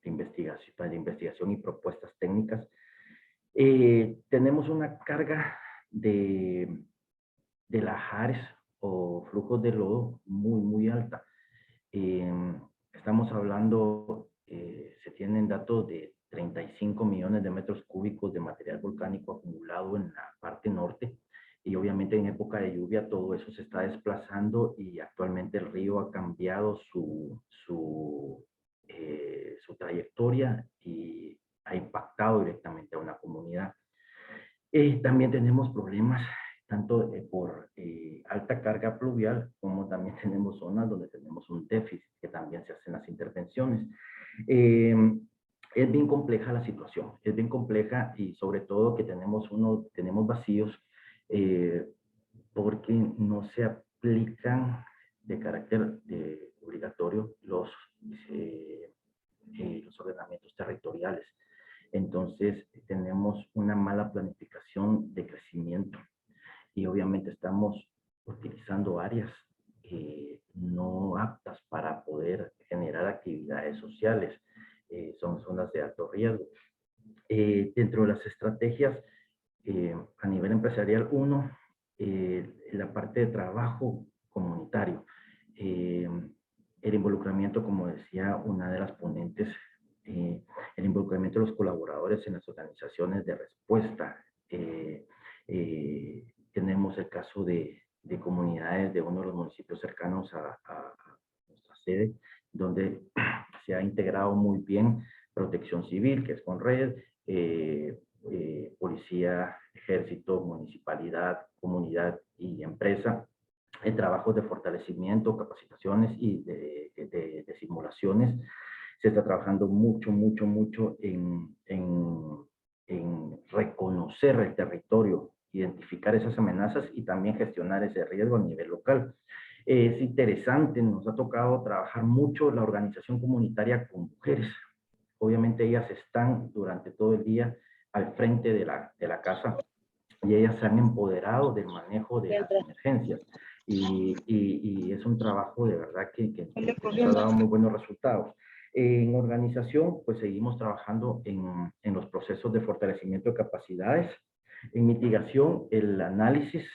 investigación y propuestas técnicas. Tenemos una carga de lahares o flujos de lodo muy alta. Estamos hablando, se tienen datos de 35 millones de metros cúbicos de material volcánico acumulado en la parte norte, y obviamente en época de lluvia todo eso se está desplazando, y actualmente el río ha cambiado su trayectoria y ha impactado directamente a una comunidad. También tenemos problemas tanto por alta carga pluvial, como también tenemos zonas donde tenemos un déficit, que también se hacen las intervenciones. Es bien compleja la situación, es bien compleja, y sobre todo que tenemos vacíos, porque no se aplican de carácter obligatorio los ordenamientos territoriales. Entonces tenemos una mala planificación de crecimiento, y obviamente estamos utilizando áreas no aptas para poder generar actividades sociales. Son zonas de alto riesgo. Dentro de las estrategias a nivel empresarial, la parte de trabajo comunitario, el involucramiento, como decía una de las ponentes, el involucramiento de los colaboradores en las organizaciones de respuesta. Tenemos el caso de comunidades de uno de los municipios cercanos a nuestra sede, donde se ha integrado muy bien protección civil, que es con red, policía, ejército, municipalidad, comunidad y empresa, en trabajos de fortalecimiento, capacitaciones y de simulaciones. Se está trabajando mucho en reconocer el territorio, identificar esas amenazas y también gestionar ese riesgo a nivel local. Es interesante, nos ha tocado trabajar mucho la organización comunitaria con mujeres. Obviamente ellas están durante todo el día al frente de la casa y ellas se han empoderado del manejo de las emergencias. Y es un trabajo de verdad que nos ha dado muy buenos resultados. En organización, pues seguimos trabajando en los procesos de fortalecimiento de capacidades, en mitigación, el análisis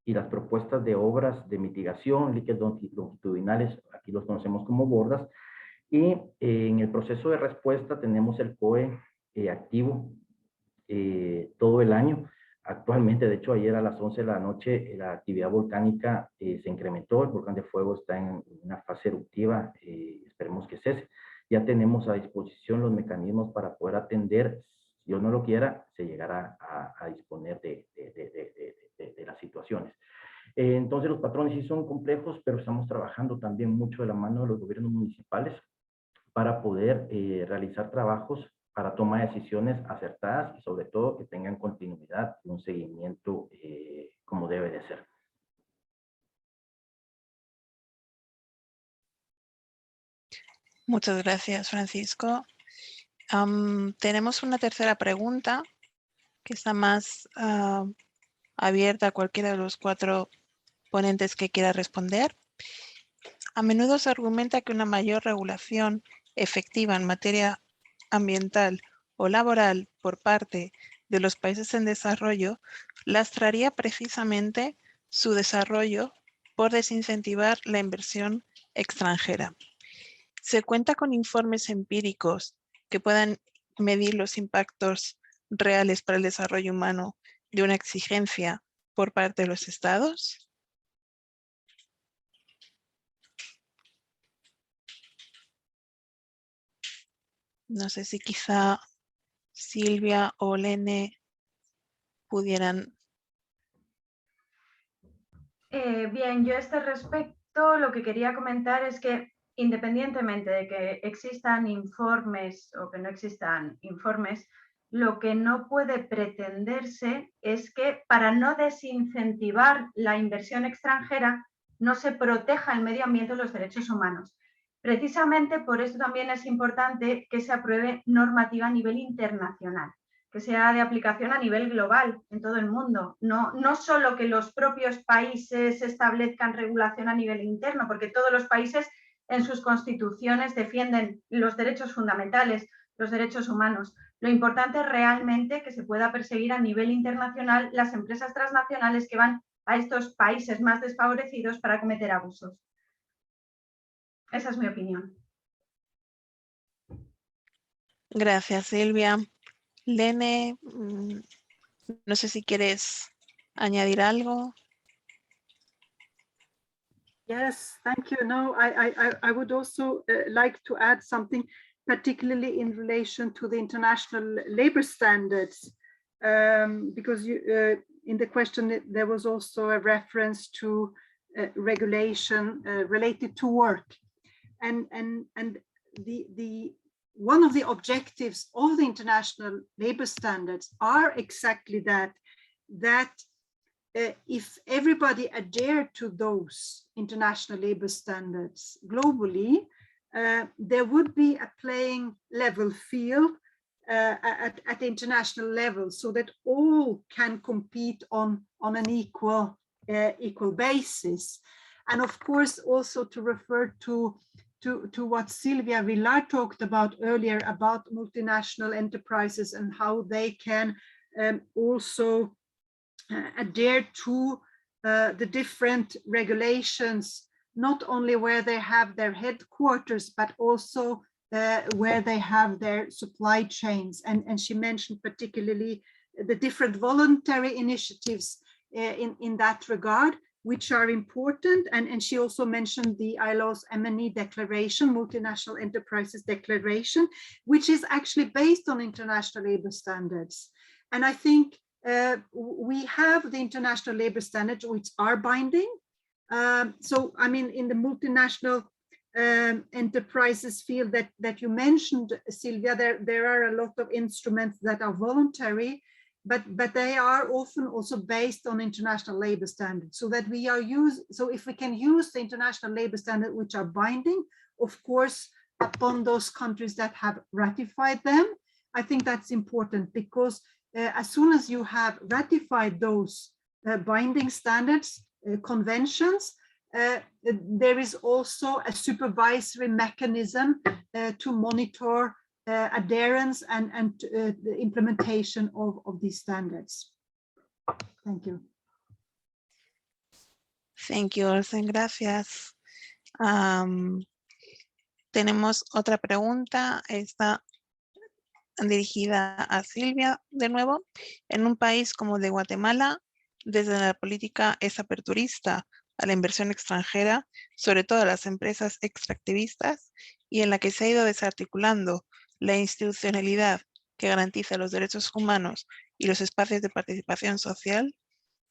y las propuestas de obras de mitigación, líquidos longitudinales, aquí los conocemos como bordas, y en el proceso de respuesta tenemos el COE activo todo el año. Actualmente, de hecho, ayer a las 11 de la noche, la actividad volcánica se incrementó, el volcán de fuego está en una fase eruptiva, esperemos que cese. Ya tenemos a disposición los mecanismos para poder atender, si Dios no lo quiera, se llegará a disponer de las situaciones. Entonces, los patrones sí son complejos, pero estamos trabajando también mucho de la mano de los gobiernos municipales para poder realizar trabajos para toma de decisiones acertadas y sobre todo que tengan continuidad y un seguimiento como debe de ser. Muchas gracias, Francisco. Tenemos una tercera pregunta que está más abierta a cualquiera de los 4 ponentes que quiera responder. A menudo se argumenta que una mayor regulación efectiva en materia ambiental o laboral por parte de los países en desarrollo lastraría precisamente su desarrollo por desincentivar la inversión extranjera. ¿Se cuenta con informes empíricos que puedan medir los impactos reales para el desarrollo humano de una exigencia por parte de los estados? No sé si quizá Silvia o Lene pudieran. Bien, yo a este respecto lo que quería comentar es que independientemente de que existan informes o que no existan informes, lo que no puede pretenderse es que para no desincentivar la inversión extranjera no se proteja el medio ambiente y los derechos humanos. Precisamente por eso también es importante que se apruebe normativa a nivel internacional, que sea de aplicación a nivel global en todo el mundo. No solo que los propios países establezcan regulación a nivel interno, porque todos los países en sus constituciones defienden los derechos fundamentales, los derechos humanos. Lo importante es realmente que se pueda perseguir a nivel internacional las empresas transnacionales que van a estos países más desfavorecidos para cometer abusos. Esa es mi opinión. Gracias, Silvia. Lene, no sé si quieres añadir algo. Yes, thank you. No, I would also like to add something, particularly in relation to the international labor standards, because in the question there was also a reference to regulation related to work, and the one of the objectives of the international labor standards are exactly that if everybody adhered to those international labor standards globally, there would be a playing level field at the international level, so that all can compete on an equal basis. And of course, also to refer to what Silvia Villar talked about earlier about multinational enterprises and how they can also adhere to the different regulations, not only where they have their headquarters, but also where they have their supply chains. And she mentioned particularly the different voluntary initiatives in that regard, which are important. And she also mentioned the ILO's M&E declaration, Multinational Enterprises Declaration, which is actually based on international labor standards. And I think we have the international labor standards, which are binding. So, I mean, in the multinational enterprises field that you mentioned, Sylvia, there are a lot of instruments that are voluntary, but they are often also based on international labor standards, so that we are so if we can use the international labor standards, which are binding, of course, upon those countries that have ratified them, I think that's important, because as soon as you have ratified those binding standards, conventions, there is also a supervisory mechanism to monitor adherence and the implementation of these standards. Thank you. Thank you, Olsen. Gracias. Tenemos otra pregunta. Está dirigida a Silvia de nuevo. En un país como el de Guatemala, desde la política es aperturista a la inversión extranjera, sobre todo a las empresas extractivistas, y en la que se ha ido desarticulando la institucionalidad que garantiza los derechos humanos y los espacios de participación social,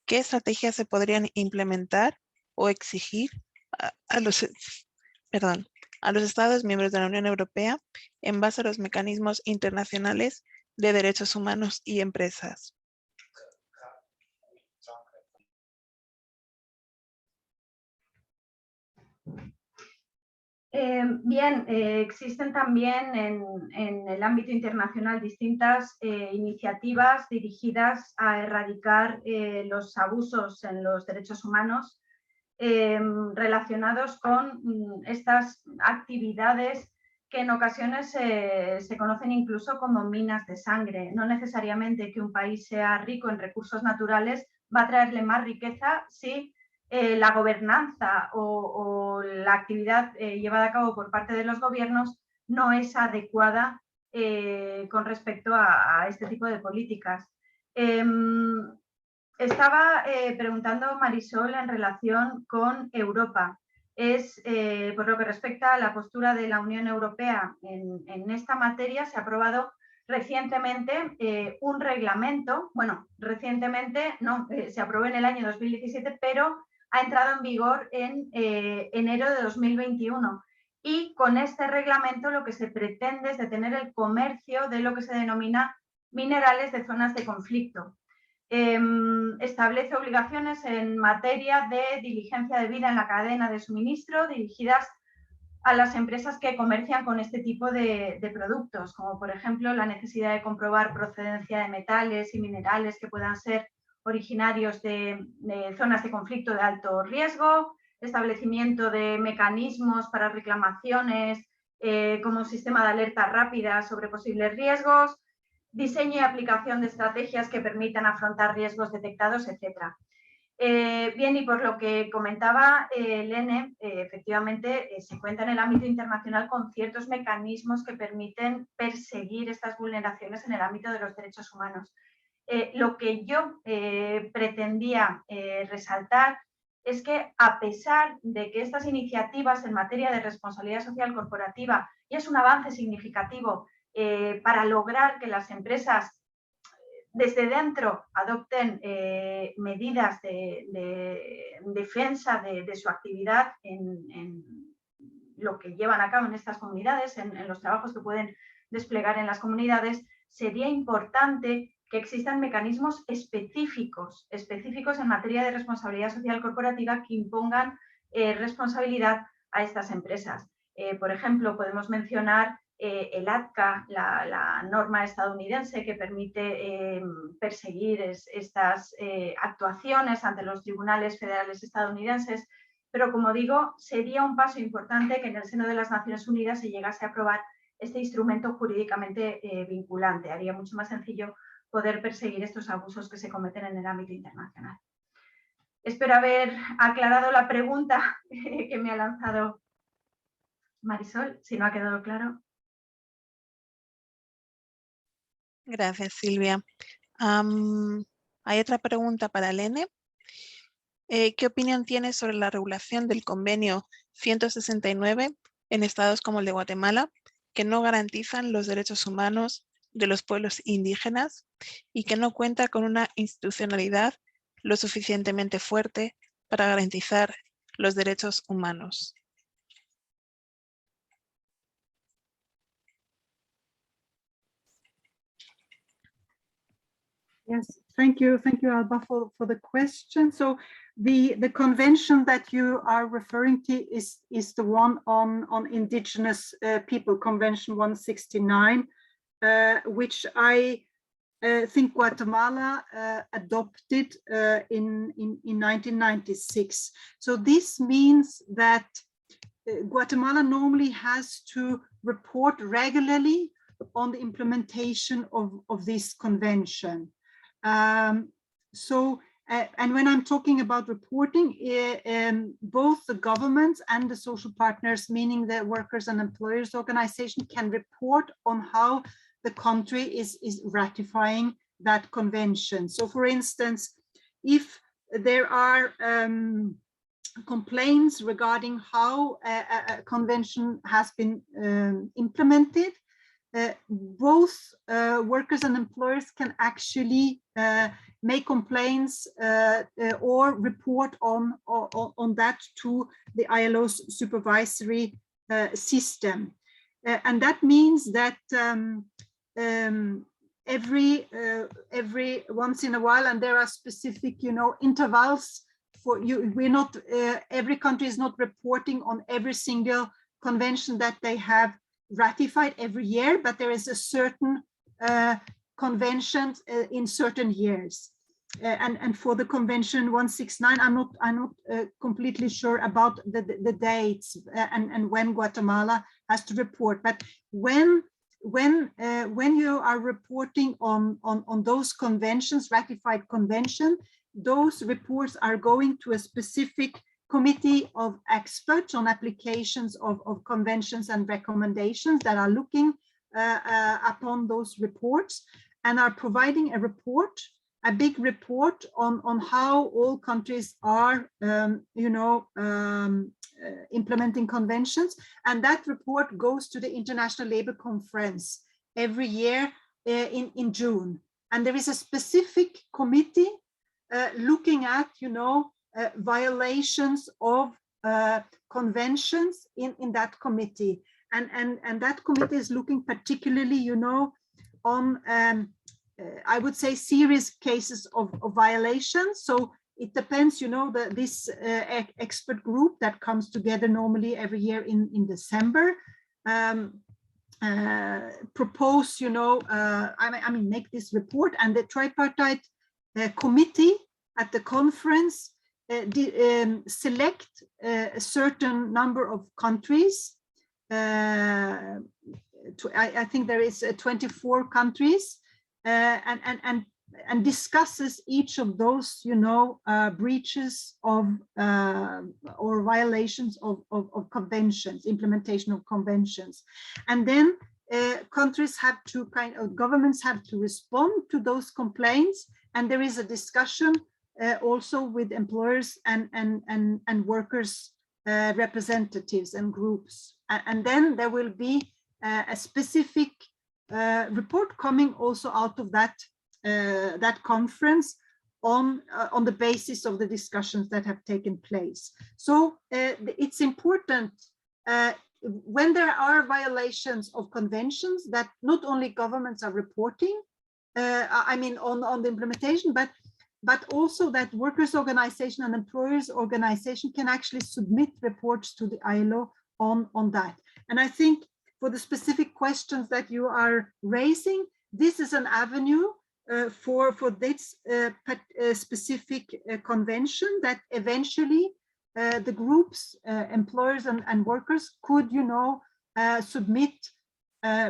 ¿qué estrategias se podrían implementar o exigir a los Estados miembros de la Unión Europea en base a los mecanismos internacionales de derechos humanos y empresas? Bien, existen también en el ámbito internacional distintas iniciativas dirigidas a erradicar los abusos en los derechos humanos relacionados con estas actividades que en ocasiones se conocen incluso como minas de sangre. No necesariamente que un país sea rico en recursos naturales va a traerle más riqueza si la gobernanza o la actividad llevada a cabo por parte de los gobiernos no es adecuada con respecto a este tipo de políticas. Estaba preguntando Marisol en relación con Europa. Por lo que respecta a la postura de la Unión Europea en esta materia, se ha aprobado recientemente un reglamento, bueno, recientemente no, se aprobó en el año 2017, pero ha entrado en vigor en enero de 2021. Y con este reglamento lo que se pretende es detener el comercio de lo que se denomina minerales de zonas de conflicto. Establece obligaciones en materia de diligencia debida en la cadena de suministro dirigidas a las empresas que comercian con este tipo de productos, como por ejemplo la necesidad de comprobar procedencia de metales y minerales que puedan ser originarios de zonas de conflicto de alto riesgo, establecimiento de mecanismos para reclamaciones como un sistema de alerta rápida sobre posibles riesgos, diseño y aplicación de estrategias que permitan afrontar riesgos detectados, etc. Bien, y por lo que comentaba Lene, efectivamente se cuenta en el ámbito internacional con ciertos mecanismos que permiten perseguir estas vulneraciones en el ámbito de los derechos humanos. Lo que yo pretendía resaltar es que, a pesar de que estas iniciativas en materia de responsabilidad social corporativa ya es un avance significativo para lograr que las empresas desde dentro adopten medidas de defensa de su actividad en lo que llevan a cabo en estas comunidades, en los trabajos que pueden desplegar en las comunidades, sería importante que existan mecanismos específicos en materia de responsabilidad social corporativa que impongan responsabilidad a estas empresas. Por ejemplo, podemos mencionar el ATCA, la norma estadounidense que permite perseguir estas actuaciones ante los tribunales federales estadounidenses, pero como digo, sería un paso importante que en el seno de las Naciones Unidas se llegase a aprobar este instrumento jurídicamente vinculante. Haría mucho más sencillo poder perseguir estos abusos que se cometen en el ámbito internacional. Espero haber aclarado la pregunta que me ha lanzado Marisol, si no ha quedado claro. Gracias, Silvia. Hay otra pregunta para Lene. ¿Qué opinión tienes sobre la regulación del convenio 169 en estados como el de Guatemala, que no garantizan los derechos humanos de los pueblos indígenas y que no cuenta con una institucionalidad lo suficientemente fuerte para garantizar los derechos humanos? Yes, thank you, Alba, for the question. So the convention that you are referring to is the one on indigenous people, Convention 169, which I think Guatemala adopted in 1996. So this means that Guatemala normally has to report regularly on the implementation of this convention. And when I'm talking about reporting, both the governments and the social partners, meaning the workers and employers organization, can report on how the country is ratifying that convention. So for instance, if there are complaints regarding how a convention has been implemented, both workers and employers can actually make complaints or report on that to the ILO's supervisory system. And that means that every once in a while, and there are specific, intervals for you. We're not, every country is not reporting on every single convention that they have ratified every year, but there is a certain convention in certain years. And for the convention 169, I'm not completely sure about the dates and when Guatemala has to report. But when you are reporting on those conventions, ratified convention, those reports are going to a specific committee of experts on applications of conventions and recommendations that are looking upon those reports and are providing a big report on how all countries are, implementing conventions. And that report goes to the International Labour Conference every year in June. And there is a specific committee looking at, violations of conventions in that committee. And that committee is looking particularly, on, I would say, serious cases of violations. So it depends, this expert group that comes together normally every year in December, propose, make this report, and the tripartite committee at the conference select a certain number of countries. I think there is 24 countries, and discusses each of those, breaches of or violations of conventions, implementation of conventions, and then countries have to governments have to respond to those complaints, and there is a discussion also with employers and workers representatives and groups, and then there will be a specific report coming also out of that that conference on the basis of the discussions that have taken place. So it's important when there are violations of conventions that not only governments are reporting, on the implementation, but also that workers' organization and employers' organization can actually submit reports to the ILO on that. And I think for the specific questions that you are raising, this is an avenue for this specific convention that eventually the groups, employers and workers could, submit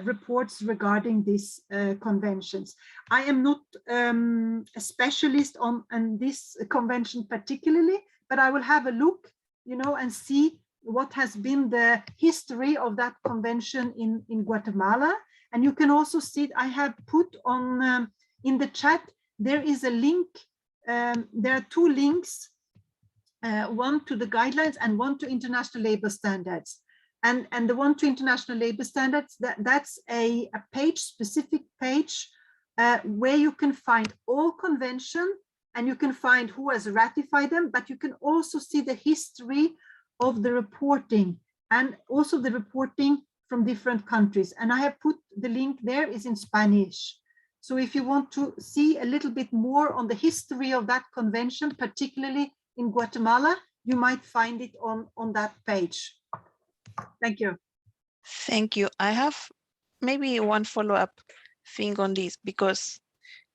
reports regarding these conventions. I am not a specialist on this convention particularly, but I will have a look, and see what has been the history of that convention in Guatemala. And you can also see, I have put on in the chat, there is a link. There are 2 links, one to the guidelines and one to international labor standards. And the one to international labor standards, that's a page, specific page, where you can find all convention and you can find who has ratified them, but you can also see the history of the reporting and also the reporting from different countries. And I have put the link there, is in Spanish. So if you want to see a little bit more on the history of that convention, particularly in Guatemala, you might find it on that page. Thank you. Thank you. I have maybe one follow-up thing on this, because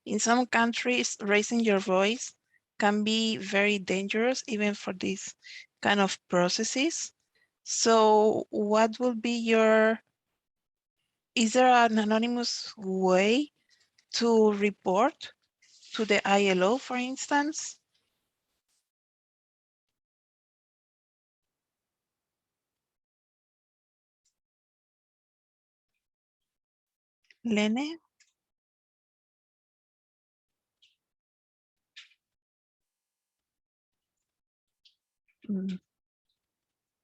in some countries, raising your voice can be very dangerous, even for these kind of processes. So what will be is there an anonymous way to report to the ILO, for instance? Lene?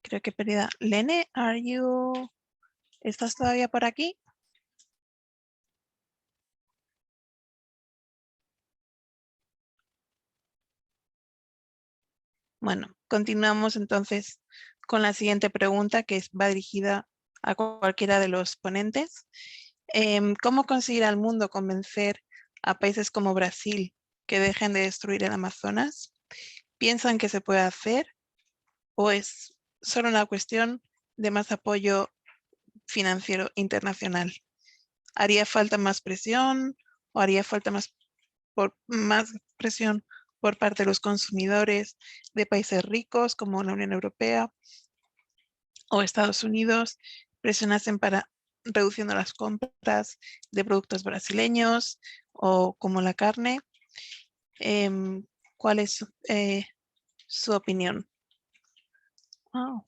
Creo que perdida. Lene, ¿estás todavía por aquí? Bueno, continuamos entonces con la siguiente pregunta, que va dirigida a cualquiera de los ponentes. ¿Cómo conseguir al mundo convencer a países como Brasil que dejen de destruir el Amazonas? ¿Piensan que se puede hacer o es solo una cuestión de más apoyo financiero internacional? ¿Haría falta más presión o haría falta más presión por parte de los consumidores de países ricos como la Unión Europea o Estados Unidos? ¿Presionasen para reduciendo las compras de productos brasileños o como la carne? ¿Cuál es su opinión? Oh.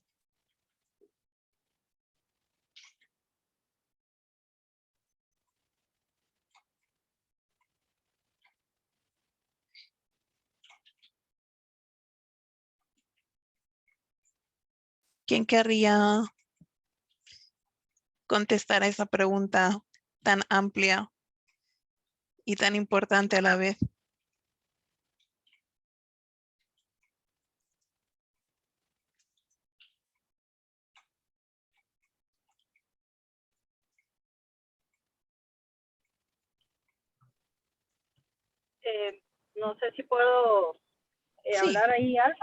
¿Quién querría contestar a esa pregunta tan amplia y tan importante a la vez? No sé si puedo Sí. hablar ahí algo.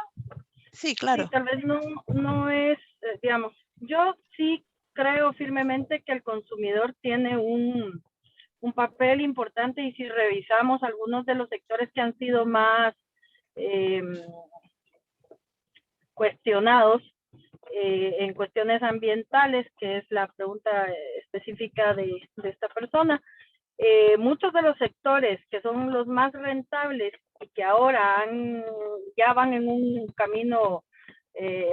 Sí, claro. Sí, tal vez no es, digamos, yo sí creo firmemente que el consumidor tiene un papel importante, y si revisamos algunos de los sectores que han sido más cuestionados en cuestiones ambientales, que es la pregunta específica de esta persona, muchos de los sectores que son los más rentables y que ahora ya van en un camino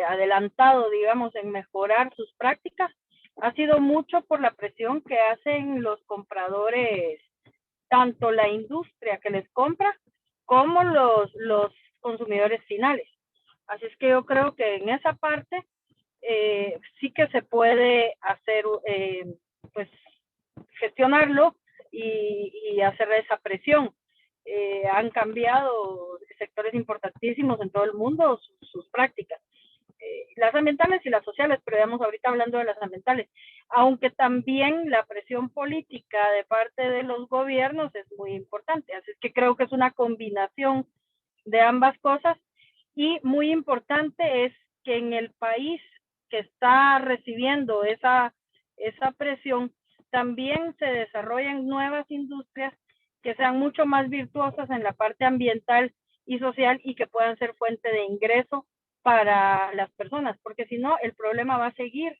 adelantado, digamos, en mejorar sus prácticas, ha sido mucho por la presión que hacen los compradores, tanto la industria que les compra como los consumidores finales. Así es que yo creo que en esa parte sí que se puede hacer, pues, gestionarlo y hacer esa presión. Han cambiado sectores importantísimos en todo el mundo sus prácticas, las ambientales y las sociales, pero digamos ahorita hablando de las ambientales, aunque también la presión política de parte de los gobiernos es muy importante. Así es que creo que es una combinación de ambas cosas, y muy importante es que en el país que está recibiendo esa presión también se desarrollen nuevas industrias que sean mucho más virtuosas en la parte ambiental y social, y que puedan ser fuente de ingreso para las personas, porque si no, el problema va a seguir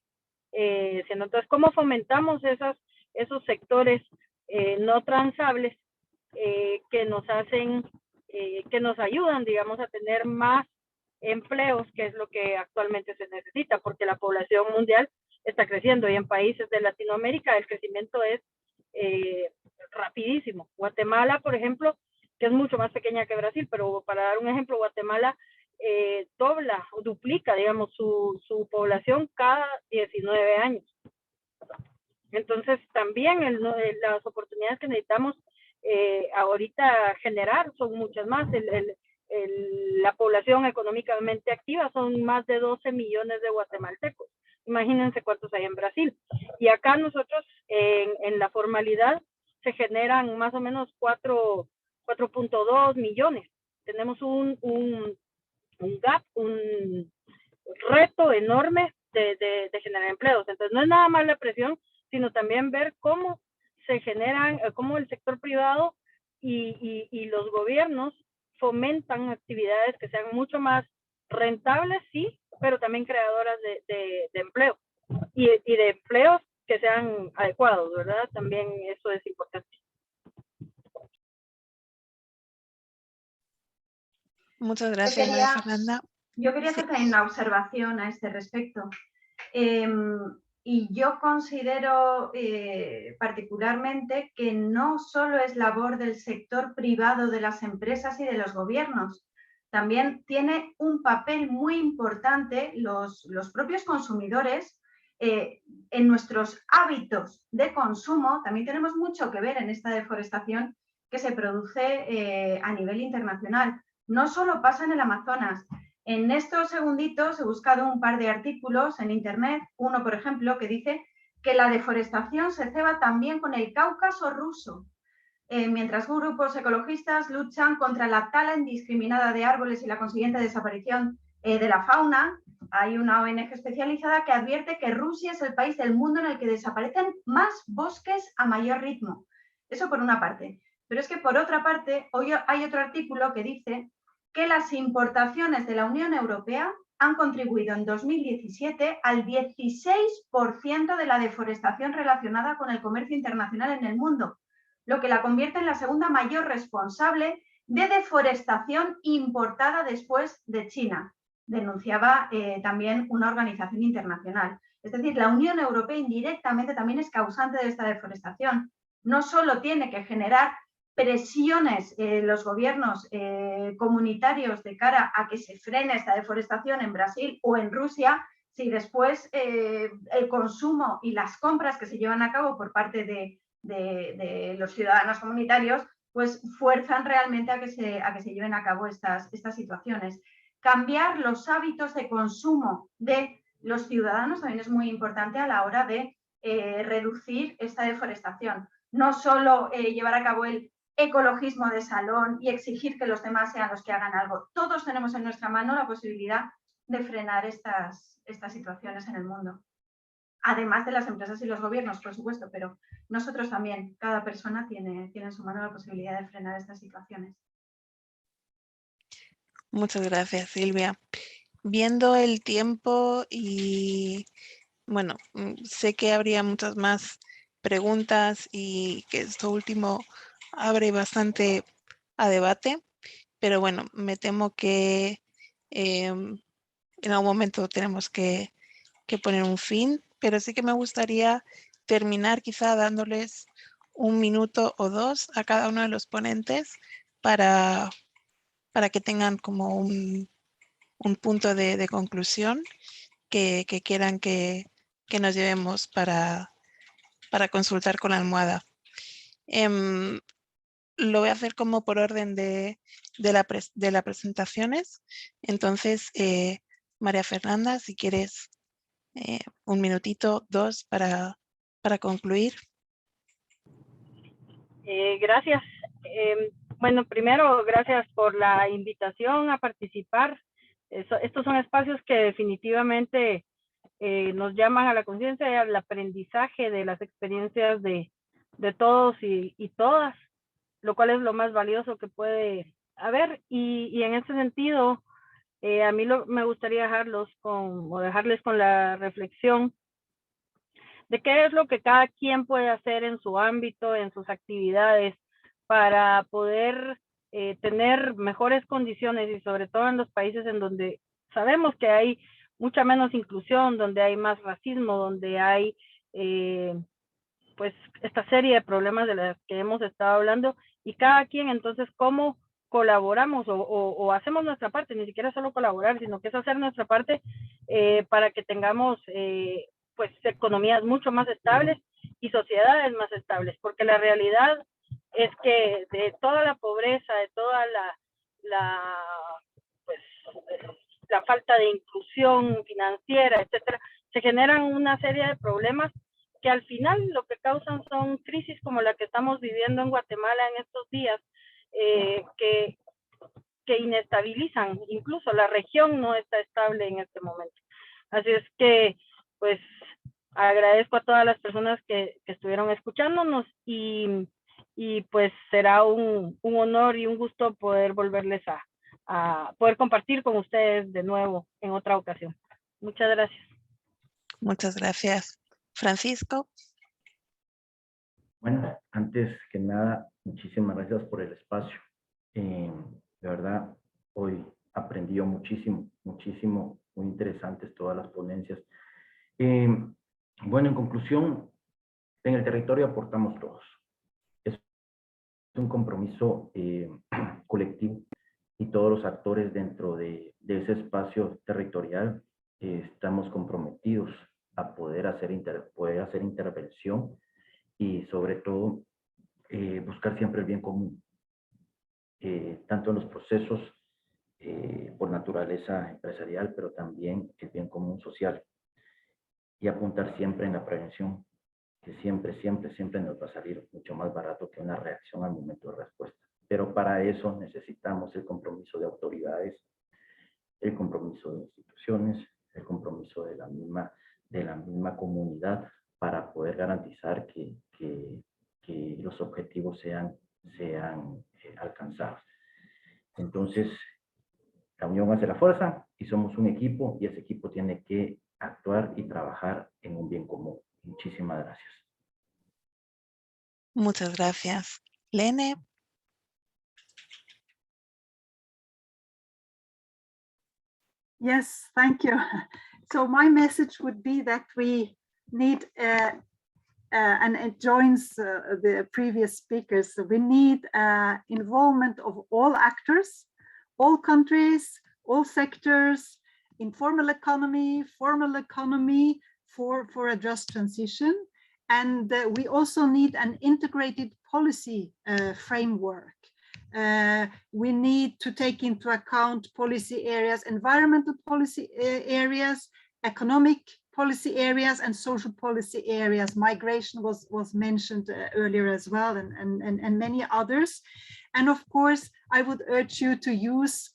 siendo. Entonces, ¿cómo fomentamos esos sectores no transables que nos hacen, que nos ayudan, digamos, a tener más empleos, que es lo que actualmente se necesita, porque la población mundial está creciendo, y en países de Latinoamérica el crecimiento es rapidísimo. Guatemala, por ejemplo, que es mucho más pequeña que Brasil, pero para dar un ejemplo, Guatemala dobla o duplica, digamos, su población cada 19 años. Entonces, también las oportunidades que necesitamos ahorita generar son muchas más. La población económicamente activa son más de 12 millones de guatemaltecos. Imagínense cuántos hay en Brasil. Y acá nosotros, en la formalidad, se generan más o menos 4.2 millones. Tenemos un gap, un reto enorme de generar empleos. Entonces, no es nada más la presión, sino también ver cómo se generan, cómo el sector privado y los gobiernos fomentan actividades que sean mucho más rentables, sí, pero también creadoras de empleo y de empleos que sean adecuados, ¿verdad? También eso es importante. Muchas gracias, María Fernanda. Yo quería hacer también una observación a este respecto. Y yo considero particularmente que no solo es labor del sector privado, de las empresas y de los gobiernos, también tiene un papel muy importante los propios consumidores en nuestros hábitos de consumo. También tenemos mucho que ver en esta deforestación que se produce a nivel internacional. No solo pasa en el Amazonas. En estos segunditos he buscado un par de artículos en internet, uno por ejemplo que dice que la deforestación se ceba también con el Cáucaso ruso, mientras grupos ecologistas luchan contra la tala indiscriminada de árboles y la consiguiente desaparición de la fauna. Hay una ONG especializada que advierte que Rusia es el país del mundo en el que desaparecen más bosques a mayor ritmo. Eso por una parte. Pero es que por otra parte, hoy hay otro artículo que dice que las importaciones de la Unión Europea han contribuido en 2017 al 16% de la deforestación relacionada con el comercio internacional en el mundo, lo que la convierte en la segunda mayor responsable de deforestación importada después de China, denunciaba también una organización internacional. Es decir, la Unión Europea indirectamente también es causante de esta deforestación. No solo tiene que generar presiones los gobiernos comunitarios de cara a que se frene esta deforestación en Brasil o en Rusia, si después el consumo y las compras que se llevan a cabo por parte de los ciudadanos comunitarios pues fuerzan realmente a que se lleven a cabo estas situaciones. Cambiar los hábitos de consumo de los ciudadanos también es muy importante a la hora de reducir esta deforestación. No solo llevar a cabo el ecologismo de salón y exigir que los demás sean los que hagan algo. Todos tenemos en nuestra mano la posibilidad de frenar estas situaciones en el mundo. Además de las empresas y los gobiernos, por supuesto, pero nosotros también, cada persona tiene en su mano la posibilidad de frenar estas situaciones. Muchas gracias, Silvia. Viendo el tiempo y, bueno, sé que habría muchas más preguntas y que esto último abre bastante a debate, pero bueno, me temo que en algún momento tenemos que poner un fin, pero sí que me gustaría terminar quizá dándoles un minuto o dos a cada uno de los ponentes para que tengan como un punto de conclusión que quieran que nos llevemos para consultar con la almohada. Lo voy a hacer como por orden de las presentaciones. Entonces, María Fernanda, si quieres un minutito, dos para concluir. Gracias. Bueno, primero, gracias por la invitación a participar. Estos son espacios que definitivamente nos llaman a la conciencia y al aprendizaje de las experiencias de todos y todas, lo cual es lo más valioso que puede haber. Y en ese sentido, a mí me gustaría dejarles con la reflexión de qué es lo que cada quien puede hacer en su ámbito, en sus actividades, para poder tener mejores condiciones y sobre todo en los países en donde sabemos que hay mucha menos inclusión, donde hay más racismo, donde hay pues esta serie de problemas de los que hemos estado hablando, y cada quien entonces cómo colaboramos o hacemos nuestra parte, ni siquiera solo colaborar, sino que es hacer nuestra parte para que tengamos pues economías mucho más estables y sociedades más estables, porque la realidad es que de toda la pobreza, de toda pues, la falta de inclusión financiera, etcétera, se generan una serie de problemas que al final lo que causan son crisis como la que estamos viviendo en Guatemala en estos días, que inestabilizan, incluso la región no está estable en este momento. Así es que, pues, agradezco a todas las personas que estuvieron escuchándonos y pues será un honor y un gusto poder volverles a poder compartir con ustedes de nuevo en otra ocasión. Muchas gracias. Muchas gracias. Francisco. Bueno, antes que nada, muchísimas gracias por el espacio. De verdad, hoy aprendió muchísimo, muy interesantes todas las ponencias. Bueno, en conclusión, en el territorio aportamos todos. Es un compromiso colectivo y todos los actores dentro de ese espacio territorial estamos comprometidos a poder hacer intervención y sobre todo buscar siempre el bien común, tanto en los procesos por naturaleza empresarial, pero también el bien común social, y apuntar siempre en la prevención, que siempre nos va a salir mucho más barato que una reacción al momento de respuesta. Pero para eso necesitamos el compromiso de autoridades, el compromiso de instituciones, el compromiso de la misma comunidad, para poder garantizar que los objetivos sean alcanzados. Entonces, la unión hace la fuerza y somos un equipo, y ese equipo tiene que actuar y trabajar en un bien común. Muchísimas gracias. Muchas gracias. Lene. Yes, thank you. So my message would be that we need, and it joins the previous speakers, we need involvement of all actors, all countries, all sectors, informal economy, formal economy, for a just transition. And we also need an integrated policy framework. We need to take into account policy areas, environmental policy areas, economic policy areas, and social policy areas. Migration was mentioned earlier as well, and many others. And of course, I would urge you to use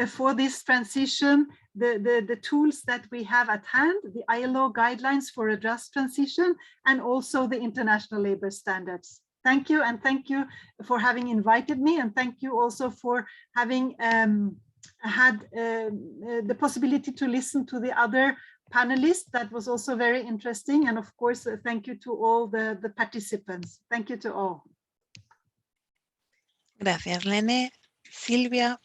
for this transition the tools that we have at hand, the ILO guidelines for a just transition, and also the international labor standards. Thank you, and thank you for having invited me, and thank you also for having had the possibility to listen to the other panelists. That was also very interesting, and of course, thank you to all the participants. Thank you to all. Gracias, Lene. Silvia.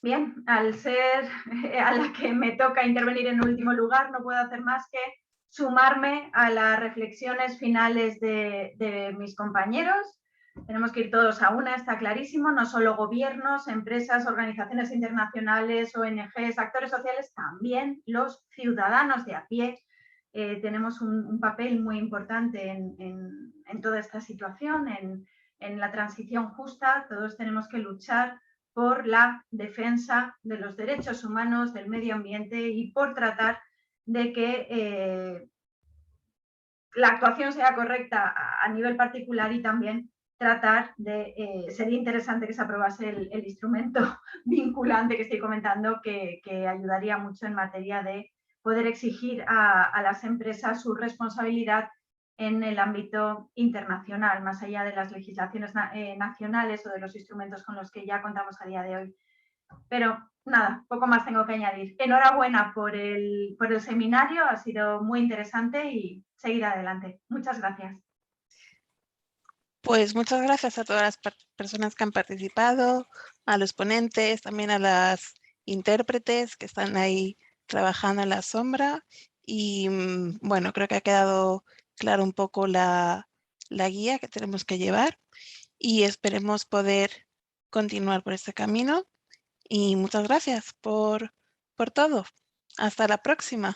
Bien, al ser a la que me toca intervenir en último lugar, no puedo hacer más que sumarme a las reflexiones finales de mis compañeros. Tenemos que ir todos a una, está clarísimo, no solo gobiernos, empresas, organizaciones internacionales, ONGs, actores sociales, también los ciudadanos de a pie. Tenemos un papel muy importante en toda esta situación, en la transición justa. Todos tenemos que luchar por la defensa de los derechos humanos, del medio ambiente, y por tratar de que la actuación sea correcta a nivel particular, y también tratar de, sería interesante que se aprobase el instrumento vinculante que estoy comentando, que ayudaría mucho en materia de poder exigir a las empresas su responsabilidad en el ámbito internacional, más allá de las legislaciones nacionales o de los instrumentos con los que ya contamos a día de hoy. Pero nada, poco más tengo que añadir. Enhorabuena por el seminario, ha sido muy interesante, y seguir adelante. Muchas gracias. Pues muchas gracias a todas las personas que han participado, a los ponentes, también a las intérpretes que están ahí trabajando en la sombra y bueno, creo que ha quedado claro un poco la guía que tenemos que llevar y esperemos poder continuar por este camino. Y muchas gracias por todo. Hasta la próxima.